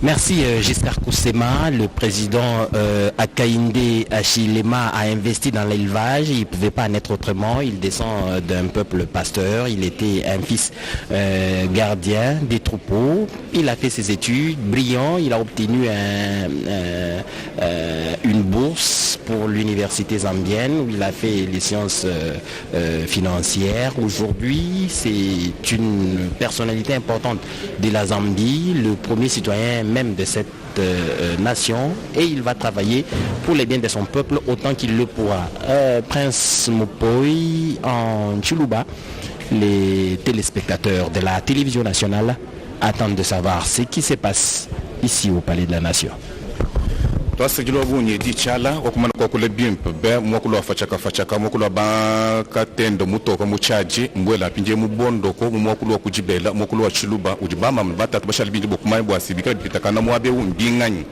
Merci Giscard Koussema. Le président Hakainde Hichilema a investi dans l'élevage. Il ne pouvait pas en être autrement. Il descend d'un peuple pasteur. Il était un fils gardien des troupeaux. Il a fait ses études brillant. Il a obtenu une bourse pour l'université zambienne où il a fait les sciences financières. Aujourd'hui, c'est une personnalité importante de la Zambie, le premier citoyen même de cette nation, et il va travailler pour les biens de son peuple autant qu'il le pourra. Prince Mopoi en Chuluba, les téléspectateurs de la télévision nationale attendent de savoir ce qui se passe ici au Palais de la Nation. Twasegilwa bunye di chala okumana kwa kule bimp be mwakulwa fachaka mwakulwa ba katendo mutoka muchaji mbwela pinje mubondo ko mwakulwa kujibela mwakulwa chiluba ujibama batatu bashali binje bokumai bwa sibika bitakana mwabe umbinganyi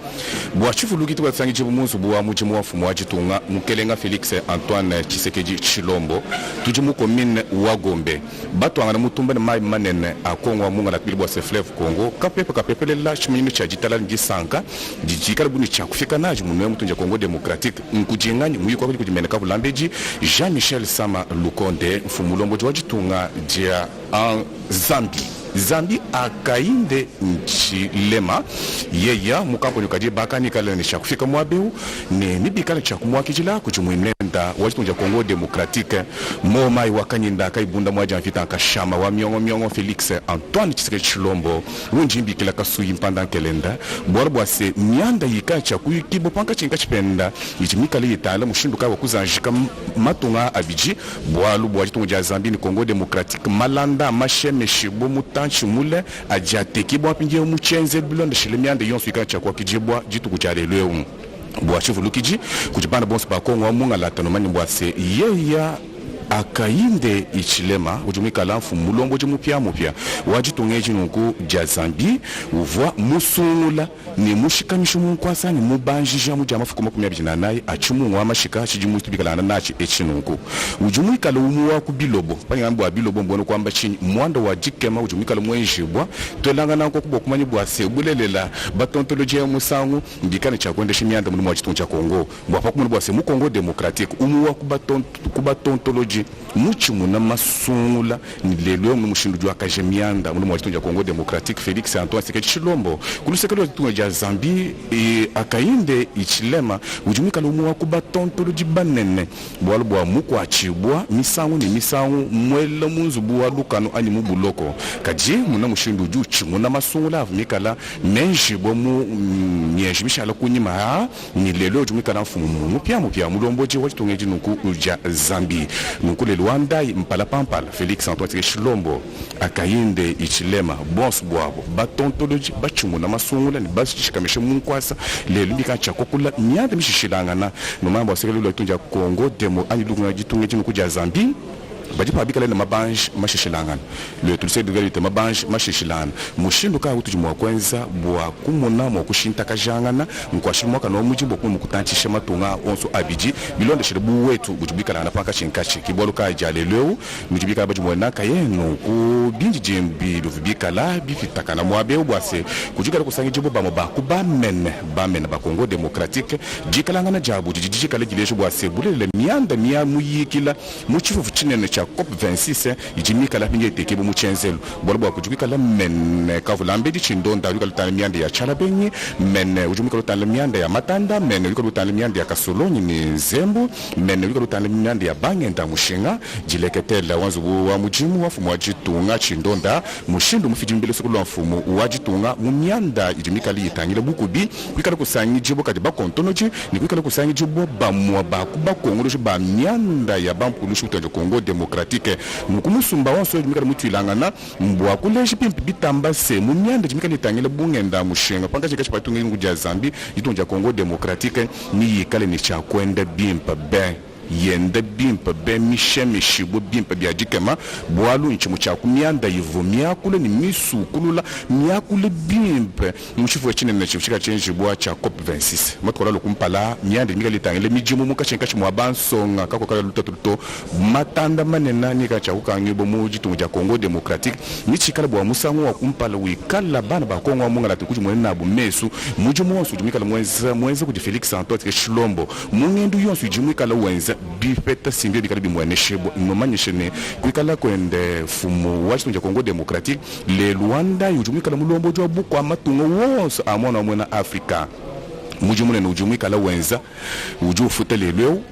bwa chifuluki twa tsangi jibu munsu bwa mujimu wa fumu wajitunga mukelenga Felix Antoine Tshisekedi Tshilombo tujimu commune wa Gombe batwanga na mutumba na mai manene akongwa munga na pilibwa se fleuve Congo kapepe la chimunyu cha jitala ngisanka jijikala buni cha kufika naji munwe mutunja Congo Democratique nkujinganya muyiko kuli kujimeneka bulambeji Jean-Michel Sama Lukonde mfumulombo wajitunga dia en Zambie Hakainde Hichilema yeya mukamponyo kaje bakani kale ni shakufika mwabeu ne nibikala cha kumwakijila kujumwinenda wajitunja Congo Democratique momai wakanyinda kaibunda mwaja mfita kashama wa miongo Felix Antoine Tshisekedi Tshilombo unjimbi kila kasuyi mpanda kelenda bwarabwa se myanda yikacha kuyikibo panka chinka chipenda ichimikale yitala mushinduka wakuzanjika matunga abiji bwalu bwajitunja Zambie ni Congo Democratique malanda masheme shibo chimule ajateki bwa pinje umuchenze bilonde shilemiande yonsu ikacha kwa kijibwa jitu kucharelwe bwa chivulukiji kujibana bonse ba Kongo munga latano mani bwa se yeya Hakainde Hichilema ujumika lanfu mulombo jimupya wajitungeji nuku ja Zambie uvwa musungula ni mushikamisho munkwasa ni mubanjija mujama fukuma kumyabijina naye achimu wa mashika chijimu tubikala nachi echinuku ujumika lumu ku bilobo panyangambo wa bilobo mbono kwamba chini mwanda wa jikema ujumika lumwenjibwa tolanga nako kubo kumanyi bwa sebulelela batontoloje musangu mbikane cha kwenda shimyanda mu mwachitunja Kongo bwa pakumuni bwa se mu Congo Democratique umuwa kubatontoloje muchimu na masungula ni lelo mushindu jwa kajemianda mu mwachitunja Congo Democratique Felix Antoine Tshisekedi Tshilombo kulusekelo tunja Zambie Hakainde Hichilema ujumika lumu kubatontoloje banene bwalubwa mukwachibwa misangu ni misangu mwela munzubu wa lukano ani mubuloko kaje muna mushindu juchi muna masungula avumikala menjibwa mu nyejibishala kunyima ni lelo ujumika na mfumu mupya mulomboje wachitungeji nuku uja Zambie nuku le Luanda mpala pampala Felix Antoine Tshisekedi Tshilombo Hakainde Hichilema boss bwabo batontoloji bachumu na masungula ni bashikamisha munkwasa lelo bikacha kokula nyande mishishilangana no mambo asekelo lotunja Congo demo ani lunga jitungeji nuku ja Zambie bajipa bikala na mabanj mashishilangana le tulise de mabanj mashishilana mushindu ka utujumwa kwenza bwa kumona mo kushinta kajangana nkwashimwa kana omujimbo ku mukutantisha matunga onso abiji bilonde shiribu wetu bujibikala na paka chinkachi kibolo ka jaleleu mujibikala bajumwa naka yenu ku binji jembi luvibikala bifitakana mwabe bwase kujikala kusangi jibo ba moba ku bamen ba Congo Democratique jikalangana jabu jijikala jilejo bwase bulele mianda miya muyikila muchifu chinene cha COP26 ijimika la pinje tekibu muchenzelo bolbo kujubika la men kavulambe di chindonda yuka lutana miande ya chalabenyi men ujumika lutana miande ya matanda men yuka lutana miande ya kasolonyi ni zembu men yuka lutana miande ya bangenda mushinga jileketela wanzu wa mujimu wa fumu wajitunga chindonda mushindu mufijimbele sokulu wa fumu wajitunga mumianda ijimika li itangile bukubi kwikala kusanyi jibo kati bakontonoji ni kwikala kusanyi jibo bamwa bakuba kongoloshi ba mianda ya bampulushu utanjo Congo Democratique mukumusumba wanso jimikala mutwilangana mbwa kuleshi pimpi bitamba se mumianda jimikala itangile bungenda mushinga panga chika chipatunga nguja Zambie jitunja Congo Democratique ni yikale ni cha kwenda bimpa ben yende bimpa be misheme shibo bimpa bya jikema bwalu nchimu cha kumyanda yivu myakule ni misu kulula myakule bimpa mushifu chine na chifika chenji bwa cha COP26 matkola lokumpala myanda mikali tangele mijimu mukashenka chimwa bansonga kako kala lutatuto matanda manena nika cha kukangibo muji tunja Congo Democratique nichikala bwa musango wa kumpala wikala bana ba Kongo munga la tukuji mwena bu mesu muji mwonsu jumikala mwenza kuti Felix Antoine Tshilombo mungendu yonsu jumikala wenza bifeta simbe bikala bimweneshebo nomanyeshene kwikala kwende fumu wa tunja Congo Democratique le Luanda yujumikala mulombo jwa bukwa matungo wonso amona mwena Afrika muji mwene ujumikala wenza ujufuta leleu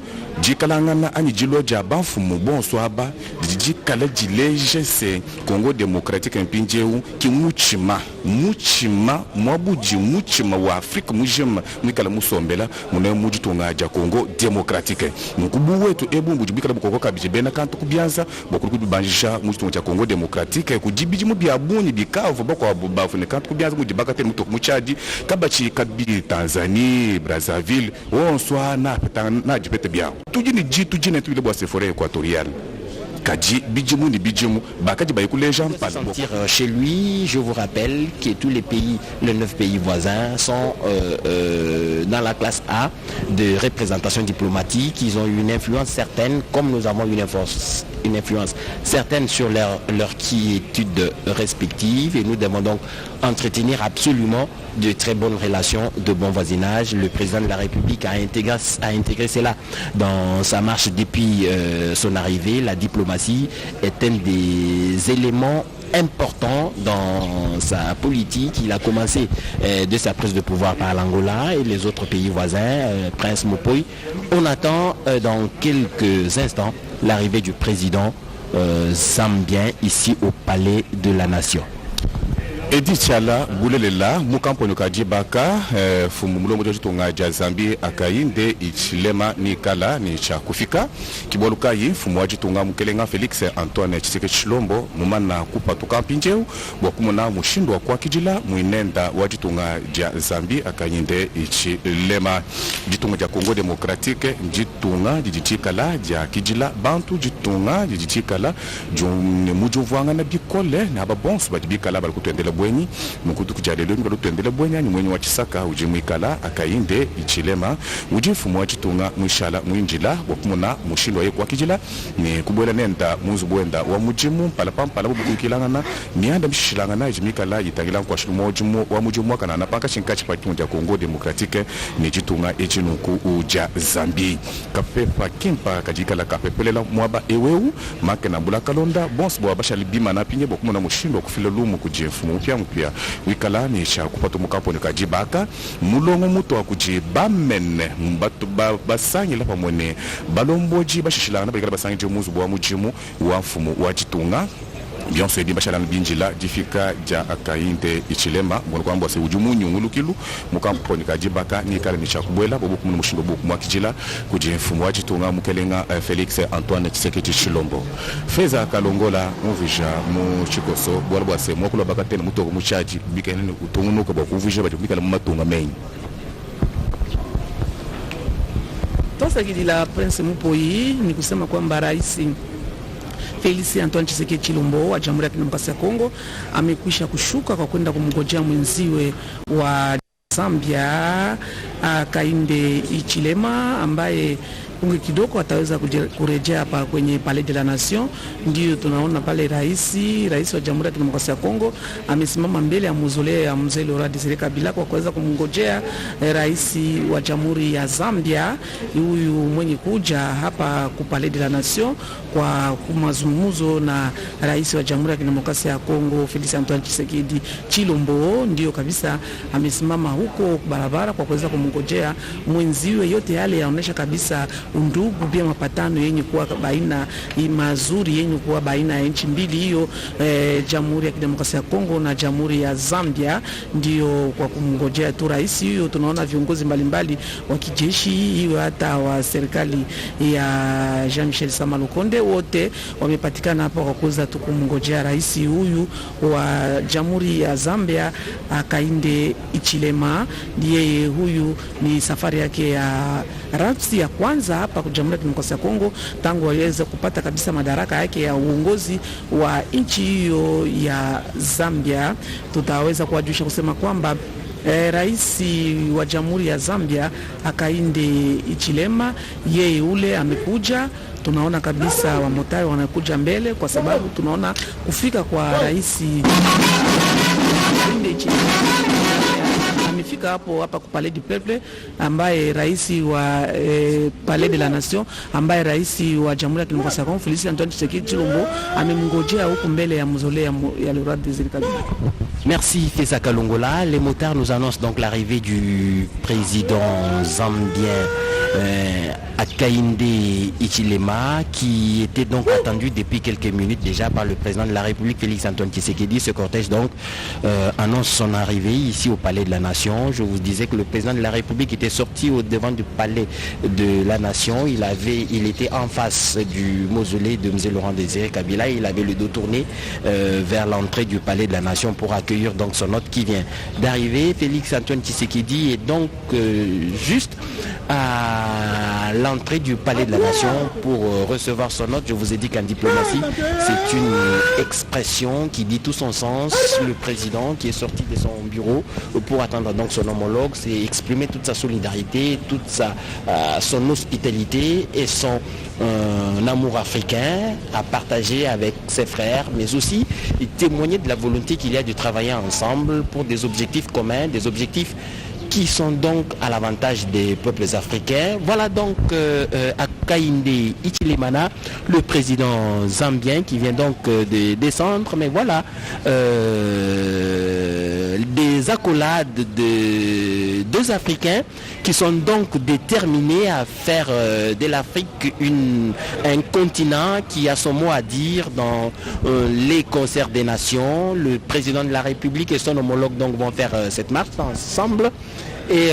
jikalangana ani jilo jaba fumu bonso aba jikala jileje se Congo Democratique mpinjeu ki muchima mwabuji muchima wa Afrika mujima mwikala musombela mune mujitunga ja Congo Democratique nkubu wetu ebumbu jibikala bukoko kabijibena kantu kubyanza bokuru kubanjisha mujitunga ja Congo Democratique kujibiji mu byabuni bikavu bako abubafu ne kantu kubyanza mujibaka te mutoku muchadi kabachi kabi Tanzanie Brazzaville wonswa na jipete bya tujini jitu jine tu ile bwa forêt équatoriale kaji bijimu ni bijimu bakaji baikuleja mpala chez lui. Je vous rappelle que tous les pays, les 9 pays voisins sont dans la classe A de représentation diplomatique. Ils ont une influence certaine, comme nous avons une influence certaine sur leur quiétude respective, et nous devons donc entretenir absolument de très bonnes relations de bon voisinage. Le président de la République a intégré cela dans sa marche depuis son arrivée. La diplomatie est un des éléments important dans sa politique. Il a commencé de sa prise de pouvoir par l'Angola et les autres pays voisins, Prince Mopoy. On attend dans quelques instants l'arrivée du président zambien ici au Palais de la Nation. Edi Chala bulelela mukampo nukaji baka fumu mulomo jotunga ja Zambie akainde ichilema ni kala ni cha kufika kiboluka yi fumu wajitunga mukelenga Felix Antoine Tshilombo mumana kupa tukampinjeu bokumona mushindwa kwa kijila muinenda wajitunga ja Zambie akainde ichilema jitunga ja Congo Democratique jitunga jijitikala ja kijila bantu jitunga jijitikala jone mujuvanga na bikole na babonso badibikala balikutuendela bwenyi mukutu kujalelo ngalo tuendele bwenya ni mwenye wa Chisaka ujimwikala akainde ichilema ujifumu wa chitunga mwishala mwinjila bokumuna mushindwa yeko wakijila ni kubwela nenda muzu bwenda wa mujimu palapampala bubukilangana mianda mishilangana ijimikala itangila kwa shilumo jimu wa mujimu kana napaka shinkachi pa kimunja Congo Democratique ni jitunga ichinuku uja Zambie kapepa kimpa kajikala kapepelela mwaba eweu make na bula kalonda bonsi bwa bashali bima na pinye bokumuna mushindwa kufile lumu kujifumu mpya wikala ni cha kupata mukampo ni kajibaka mulongo muto akujiba mene mbatu basangi la pamone balomboji bashishilana balikala basangi jomuzu bwa mujimu wa mfumu wa jitunga Bionso edi bashala binjila difika ja akainde ichilema mwono kwamba se ujumu nyungulukilu mukampo ni kajibaka ni kala ni chakubwela bobu kumunu mushindo boku mwakijila kujimfumu wajitunga mukelenga Felix Antoine Tshilombo feza kalongola muvija mu chikoso bwala bwase mwakula bakatene mutoko muchaji bikenene utungunuka bakuvija bajubika la matunga menyi Tosa kidila Prince Mopoy ni kusema kwamba rais Felix Antoine Tshilombo wa Jamhuri ya Kidemokrasia ya Kongo amekwisha kushuka kwa kwenda kumngojea mwenziwe wa Zambia Akainde Ichilema ambaye punge kidogo ataweza kurejea hapa kwenye Palais de la Nation. Ndio tunaona pale rais wa Jamhuri ya Kidemokrasia ya Kongo amesimama mbele ya mausoleo ya Mzee Laurent Desire Kabila kwa kuweza kumngojea rais wa Jamhuri ya Zambia huyu mwenye kuja hapa ku Palais de la Nation kwa mazungumzo na rais wa Jamhuri ya Kidemokrasia ya Kongo Felix Antoine Tshilombo. Ndio kabisa amesimama huko barabara kwa kuweza kumngojea mwenziwe. Yote yale yaonesha kabisa undugu pia mapatano yenye kuwa baina mazuri yenye kuwa baina ya nchi mbili hiyo, Jamhuri ya Kidemokrasia ya Kongo na Jamhuri ya Zambia. Ndio kwa kumngojea tu rais hiyo tunaona viongozi mbalimbali wa kijeshi hiyo hata wa serikali ya Jean-Michel Sama Lukonde wote wamepatikana hapa kwa kuweza tu kumngojea rais huyu wa Jamhuri ya Zambia Akainde Ichilema. Ndiye huyu ni safari yake ya rasmi ya kwanza kwanza hapa kwa Jamhuri ya Kidemokrasia ya Kongo tangu waweze kupata kabisa madaraka yake ya uongozi wa nchi hiyo ya Zambia. Tutaweza kuwajulisha kusema kwamba rais wa Jamhuri ya Zambia Hakainde Hichilema yeye ule amekuja. Tunaona kabisa wamotari wanakuja mbele kwa sababu tunaona kufika kwa rais Hakainde Hichilema amefika hapa ku Palais du Peuple, ambaye rais wa Palais de la Nation, ambaye rais wa Jamhuri ya Kidemokrasia ya Kongo Félix Antoine Tshisekedi Tshilombo amemngojea huko mbele ya mausolée ya Laurent Désiré Kabila. Merci Feza Kalongola. Les motards nous annoncent donc l'arrivée du président zambien Hakainde Hichilema, qui était donc attendu depuis quelques minutes déjà par le président de la République Félix Antoine Tshisekedi. Ce cortège donc annonce son arrivée ici au Palais de la Nation. Je vous disais que le président de la République était sorti au devant du Palais de la Nation. Il était en face du mausolée de M. Laurent Désiré Kabila. Il avait le dos tourné vers l'entrée du Palais de la Nation pour accueillir donc son hôte qui vient d'arriver. Félix Antoine Tshisekedi est donc juste à l'entrée du Palais de la Nation pour recevoir son hôte. Je vous ai dit qu'en diplomatie, c'est une expression qui dit tout son sens. Le président qui est sorti de son bureau pour attendre donc son homologue, c'est exprimer toute sa solidarité, toute son hospitalité et son amour africain à partager avec ses frères, mais aussi témoigner de la volonté qu'il y a de travailler ensemble pour des objectifs communs, des objectifs qui sont donc à l'avantage des peuples africains. Voilà donc Hakainde Hichilema, le président zambien qui vient donc de descendre, mais voilà des accolades de deux Africains qui sont donc déterminés à faire de l'Afrique un continent qui a son mot à dire dans les concerts des nations. Le président de la République et son homologue donc vont faire cette marche ensemble. Et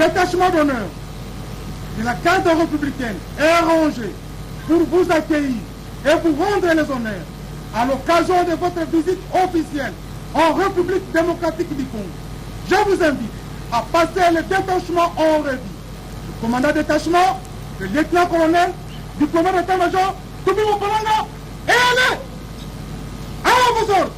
détachement d'honneur de la garde républicaine est rangé pour vous accueillir et vous rendre les honneurs à l'occasion de votre visite officielle en République démocratique du Congo. Je vous invite à passer le détachement en revue. Le commandant de détachement, le lieutenant-colonel du commandant d'état-major, Toumi Mokolanga, et allez à vos ordres.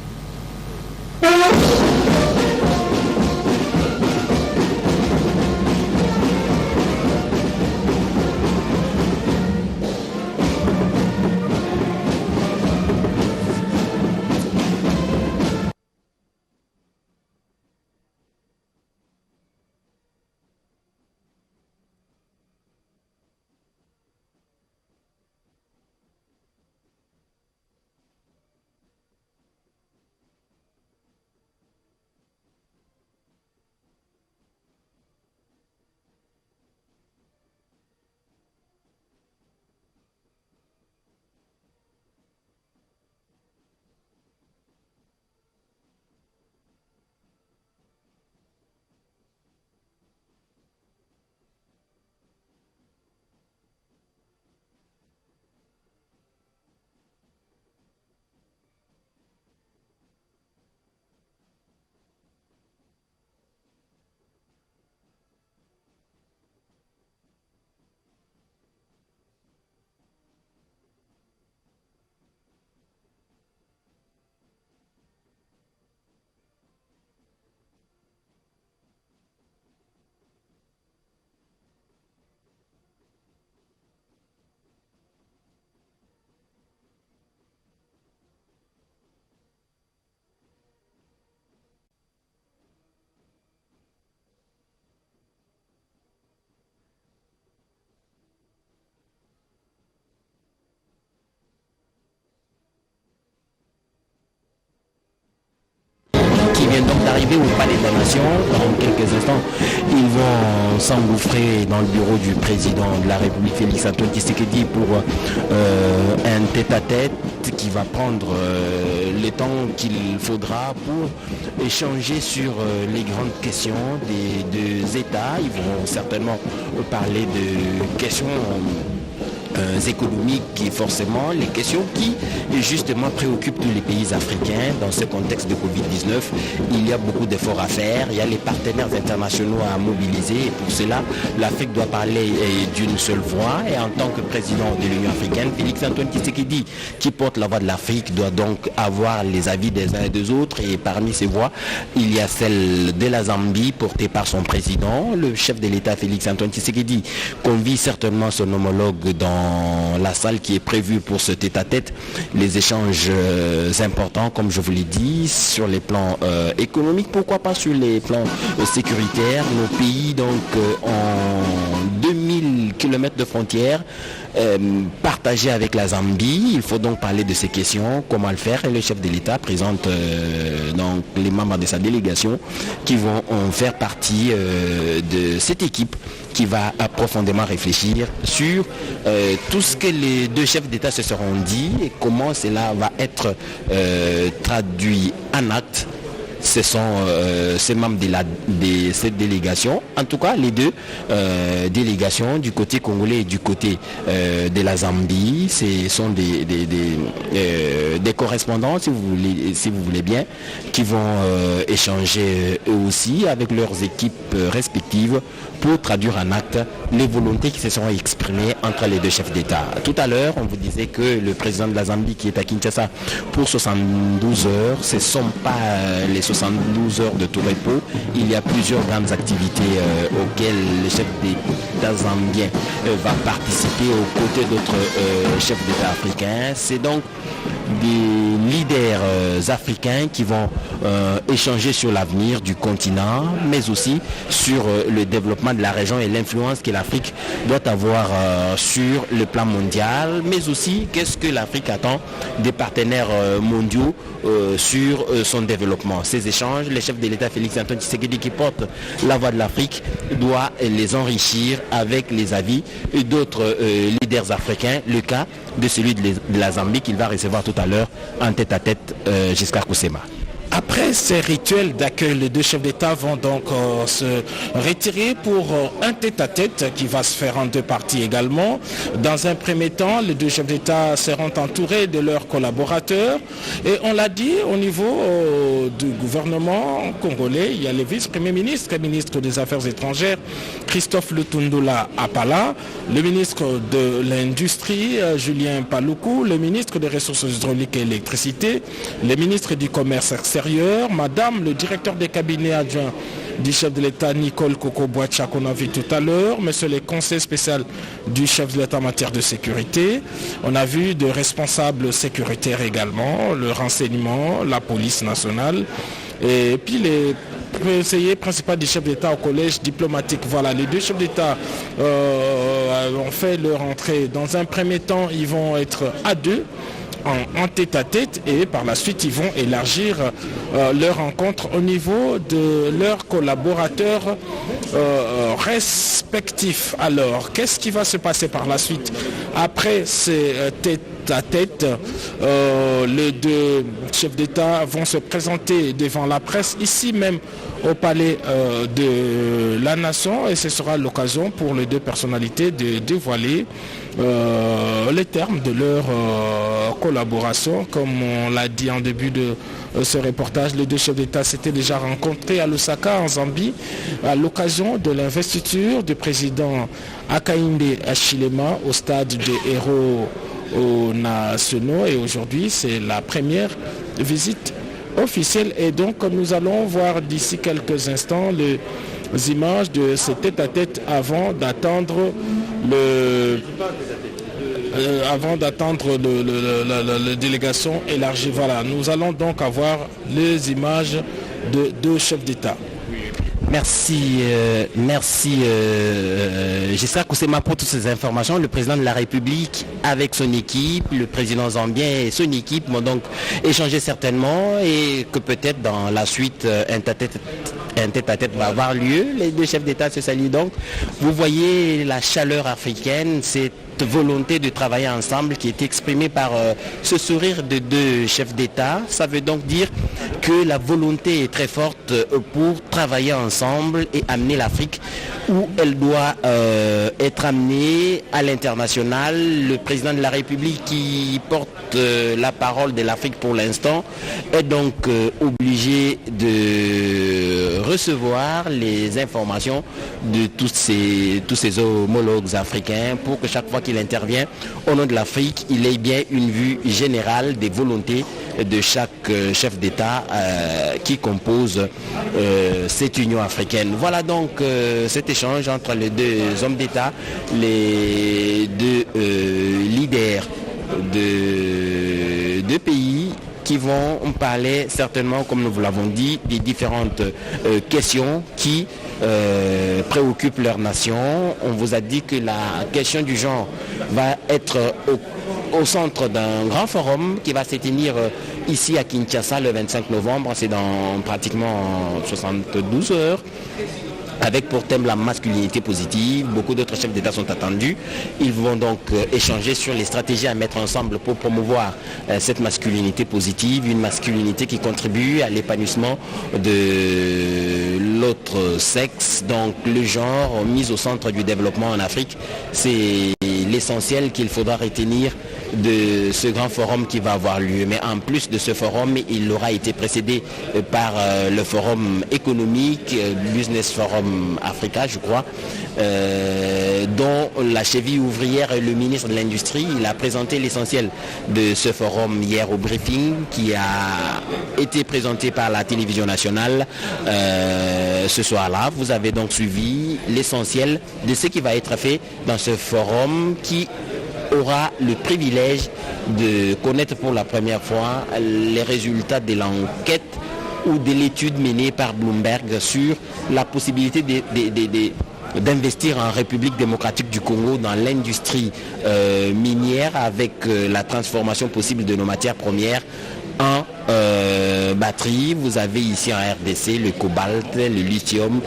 Qui viennent donc d'arriver au Palais de la Nation. Dans quelques instants, ils vont s'engouffrer dans le bureau du président de la République, Félix Antoine Tshisekedi, pour un tête-à-tête qui va prendre le temps qu'il faudra pour échanger sur les grandes questions des deux États. Ils vont certainement parler de questions économiques et forcément les questions qui justement préoccupent tous les pays africains dans ce contexte de Covid-19. Il y a beaucoup d'efforts à faire, il y a les partenaires internationaux à mobiliser et pour cela l'Afrique doit parler d'une seule voix et en tant que président de l'Union africaine, Félix Antoine Tshisekedi qui porte la voix de l'Afrique doit donc avoir les avis des uns et des autres et parmi ces voix il y a celle de la Zambie portée par son président, le chef de l'État Félix Antoine Tshisekedi convie certainement son homologue dans la salle qui est prévue pour ce tête-à-tête, les échanges importants, comme je vous l'ai dit, sur les plans économiques, pourquoi pas sur les plans sécuritaires. Nos pays, donc, en 2000 km de frontières, partagés avec la Zambie. Il faut donc parler de ces questions, comment le faire. Et le chef de l'État présente donc les membres de sa délégation qui vont faire partie de cette équipe qui va profondément réfléchir sur tout ce que les deux chefs d'État se seront dit et comment cela va être traduit en actes. Ce sont ces membres de cette délégation, en tout cas les deux délégations du côté congolais et du côté de la Zambie. Ce sont des correspondants, si vous voulez bien, qui vont échanger eux aussi avec leurs équipes respectives pour traduire en acte les volontés qui se seront exprimées entre les deux chefs d'État. Tout à l'heure, on vous disait que le président de la Zambie qui est à Kinshasa pour 72 heures, ce ne sont pas les 72 heures de tout repos. Il y a plusieurs grandes activités auxquelles le chef d'État zambien va participer aux côtés d'autres chefs d'État africains. C'est donc des leaders africains qui vont échanger sur l'avenir du continent, mais aussi sur le développement de la région et l'influence que l'Afrique doit avoir sur le plan mondial, mais aussi qu'est-ce que l'Afrique attend des partenaires mondiaux sur son développement. Ces échanges, le chef de l'État Félix Antoine Tshisekedi qui porte la voix de l'Afrique doit les enrichir avec les avis d'autres leaders africains, le cas de celui de la Zambie qu'il va recevoir tout à l'heure en tête-à-tête Giscard Koussema. Après ces rituels d'accueil, les deux chefs d'État vont donc se retirer pour un tête-à-tête qui va se faire en deux parties également. Dans un premier temps, les deux chefs d'État seront entourés de leurs collaborateurs. Et on l'a dit, au niveau du gouvernement congolais, il y a le vice-premier ministre et ministre des Affaires étrangères, Christophe Lutundula Apala, le ministre de l'Industrie, Julien Paluku, le ministre des Ressources hydrauliques et électricité, le ministre du Commerce extérieur, Madame le directeur des cabinets adjoints du chef de l'État Nicole Koko-Boacha qu'on a vu tout à l'heure, monsieur le conseil spécial du chef de l'État en matière de sécurité. On a vu de responsables sécuritaires également, le renseignement, la police nationale et puis les conseiller principal du chef d'État au collège diplomatique. Voilà, les deux chefs d'État ont fait leur entrée. Dans un premier temps, ils vont être à deux, en tête-à-tête, et par la suite, ils vont élargir leur rencontre au niveau de leurs collaborateurs respectifs. Alors, qu'est-ce qui va se passer par la suite? Après ces tête-à-tête, les deux chefs d'État vont se présenter devant la presse, ici même au palais de la Nation, et ce sera l'occasion pour les deux personnalités de dévoiler les termes de leur collaboration. Comme on l'a dit en début de ce reportage, les deux chefs d'État s'étaient déjà rencontrés à Lusaka, en Zambie, à l'occasion de l'investiture du président Hakainde Hichilema au stade des héros nationaux, et aujourd'hui c'est la première visite officielle, et donc nous allons voir d'ici quelques instants les images de ce tête-à-tête avant d'attendre la délégation élargie. Voilà, nous allons donc avoir les images de deux chefs d'État. Merci, Giscard Koussema pour toutes ces informations. Le président de la République avec son équipe, le président zambien et son équipe vont donc échanger certainement, et que peut-être dans la suite un tête-à-tête va avoir lieu. Les deux chefs d'État se saluent donc. Vous voyez la chaleur africaine, cette volonté de travailler ensemble qui est exprimée par ce sourire de deux chefs d'État. Ça veut donc dire que la volonté est très forte pour travailler ensemble et amener l'Afrique où elle doit être amenée à l'international. Le président de la République qui porte la parole de l'Afrique pour l'instant est donc obligé de recevoir les informations de tous ces homologues africains pour que chaque fois qu'il intervient au nom de l'Afrique, il ait bien une vue générale des volontés de chaque chef d'État qui compose cette Union africaine. Voilà donc cet échange entre les deux hommes d'État, les deux leaders de deux pays qui vont parler certainement, comme nous vous l'avons dit, des différentes questions qui préoccupent leur nation. On vous a dit que la question du genre va être au centre d'un grand forum qui va se tenir ici à Kinshasa le 25 novembre. C'est dans pratiquement 72 heures. Avec pour thème la masculinité positive. Beaucoup d'autres chefs d'État sont attendus. Ils vont donc échanger sur les stratégies à mettre ensemble pour promouvoir cette masculinité positive, une masculinité qui contribue à l'épanouissement de l'autre sexe. Donc le genre mis au centre du développement en Afrique, c'est l'essentiel qu'il faudra retenir de ce grand forum qui va avoir lieu. Mais en plus de ce forum, il aura été précédé par le forum économique, Business Forum Africa, je crois, dont la cheville ouvrière est le ministre de l'Industrie. Il a présenté l'essentiel de ce forum hier au briefing qui a été présenté par la télévision nationale ce soir-là. Vous avez donc suivi l'essentiel de ce qui va être fait dans ce forum qui aura le privilège de connaître pour la première fois les résultats de l'enquête ou de l'étude menée par Bloomberg sur la possibilité d'investir en République démocratique du Congo dans l'industrie minière avec la transformation possible de nos matières premières en batterie. Vous avez ici en RDC le cobalt, le lithium,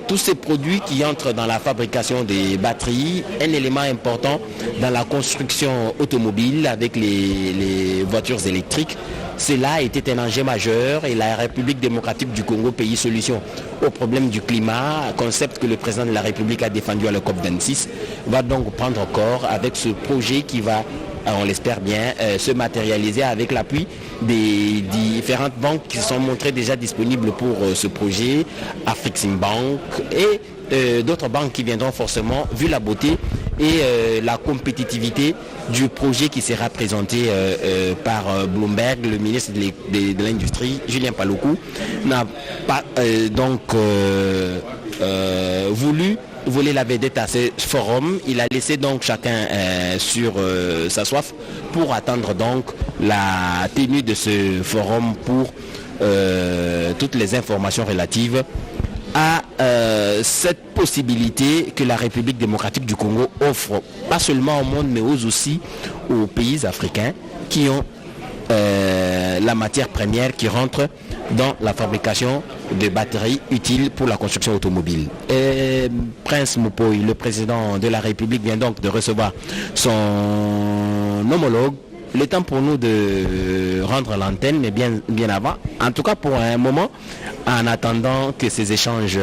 tous ces produits qui entrent dans la fabrication des batteries, un élément important dans la construction automobile avec les voitures électriques. Cela était un enjeu majeur et la République démocratique du Congo, pays solution au problème du climat, concept que le président de la République a défendu à la COP26, va donc prendre corps avec ce projet qui va, on l'espère bien, se matérialiser avec l'appui des différentes banques qui se sont montrées déjà disponibles pour ce projet, Afreximbank et d'autres banques qui viendront forcément vu la beauté et la compétitivité du projet qui sera présenté par Bloomberg. Le ministre de l'Industrie, Julien Paluku, n'a pas voulu voler la vedette à ce forum. Il a laissé donc chacun sur sa soif pour attendre donc la tenue de ce forum pour toutes les informations relatives à cette possibilité que la République démocratique du Congo offre, pas seulement au monde, mais aussi aux pays africains qui ont la matière première qui rentre dans la fabrication de batteries utiles pour la construction automobile. Et Prince Mupoyi, le président de la République, vient donc de recevoir son homologue. Le temps pour nous de rendre l'antenne, mais bien avant, en tout cas pour un moment, en attendant que ces échanges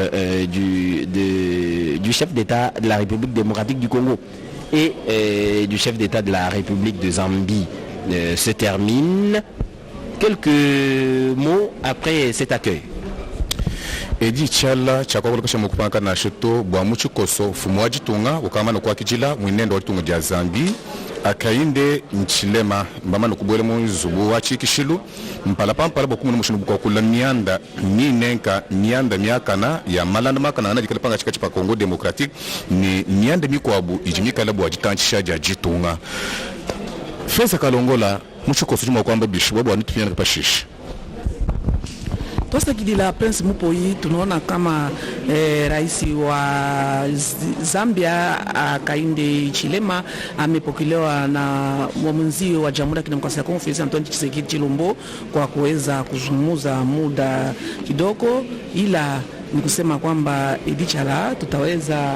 du chef d'État de la République démocratique du Congo et du chef d'État de la République de Zambie se terminent. Quelques mots après cet accueil. Edi chala chakwakuluka mukupanga na shito bwa muchikoso fumu wajitunga ukamana kwa kijila mwinendo walitunga dia Zambi akainde nchilema mbamana kubwele munzubu wachikishilu mpala pampala bokumu mushinu bukwa kula mianda minenka mianda miakana ya malanda makana na jikala panga chikachi pa Congo Democratique ni mianda mikwabu ijimika labu wajitanchi ja jitunga Feza Kalongola muchikoso juma kwamba bishi wabu wanitupiyana pashishi. Tosakidila Prince Mupoyi, tunaona kama rais wa Zambia Hakainde Hichilema amepokelewa na mwenzio wa Jamhuri ya Kidemokrasia ya Kongo Felix Antoine Tshisekedi Tshilombo kwa kuweza kuzungumza muda kidogo, ila ni kusema kwamba Edi Chala tutaweza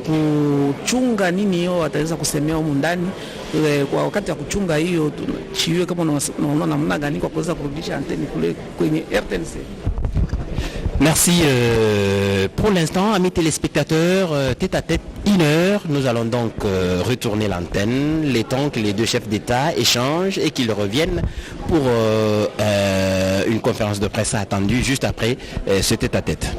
kuchunga nini hiyo ataweza kusemea humu ndani kwa wakati ya kuchunga hiyo chiwe kama unaona namna gani kwa kuweza kurudisha anteni kule kwenye RTNC. Merci. Pour l'instant, amis téléspectateurs, tête à tête, 1 heure. Nous allons donc retourner l'antenne, les temps que les deux chefs d'État échangent et qu'ils reviennent pour une conférence de presse attendue juste après ce tête à tête.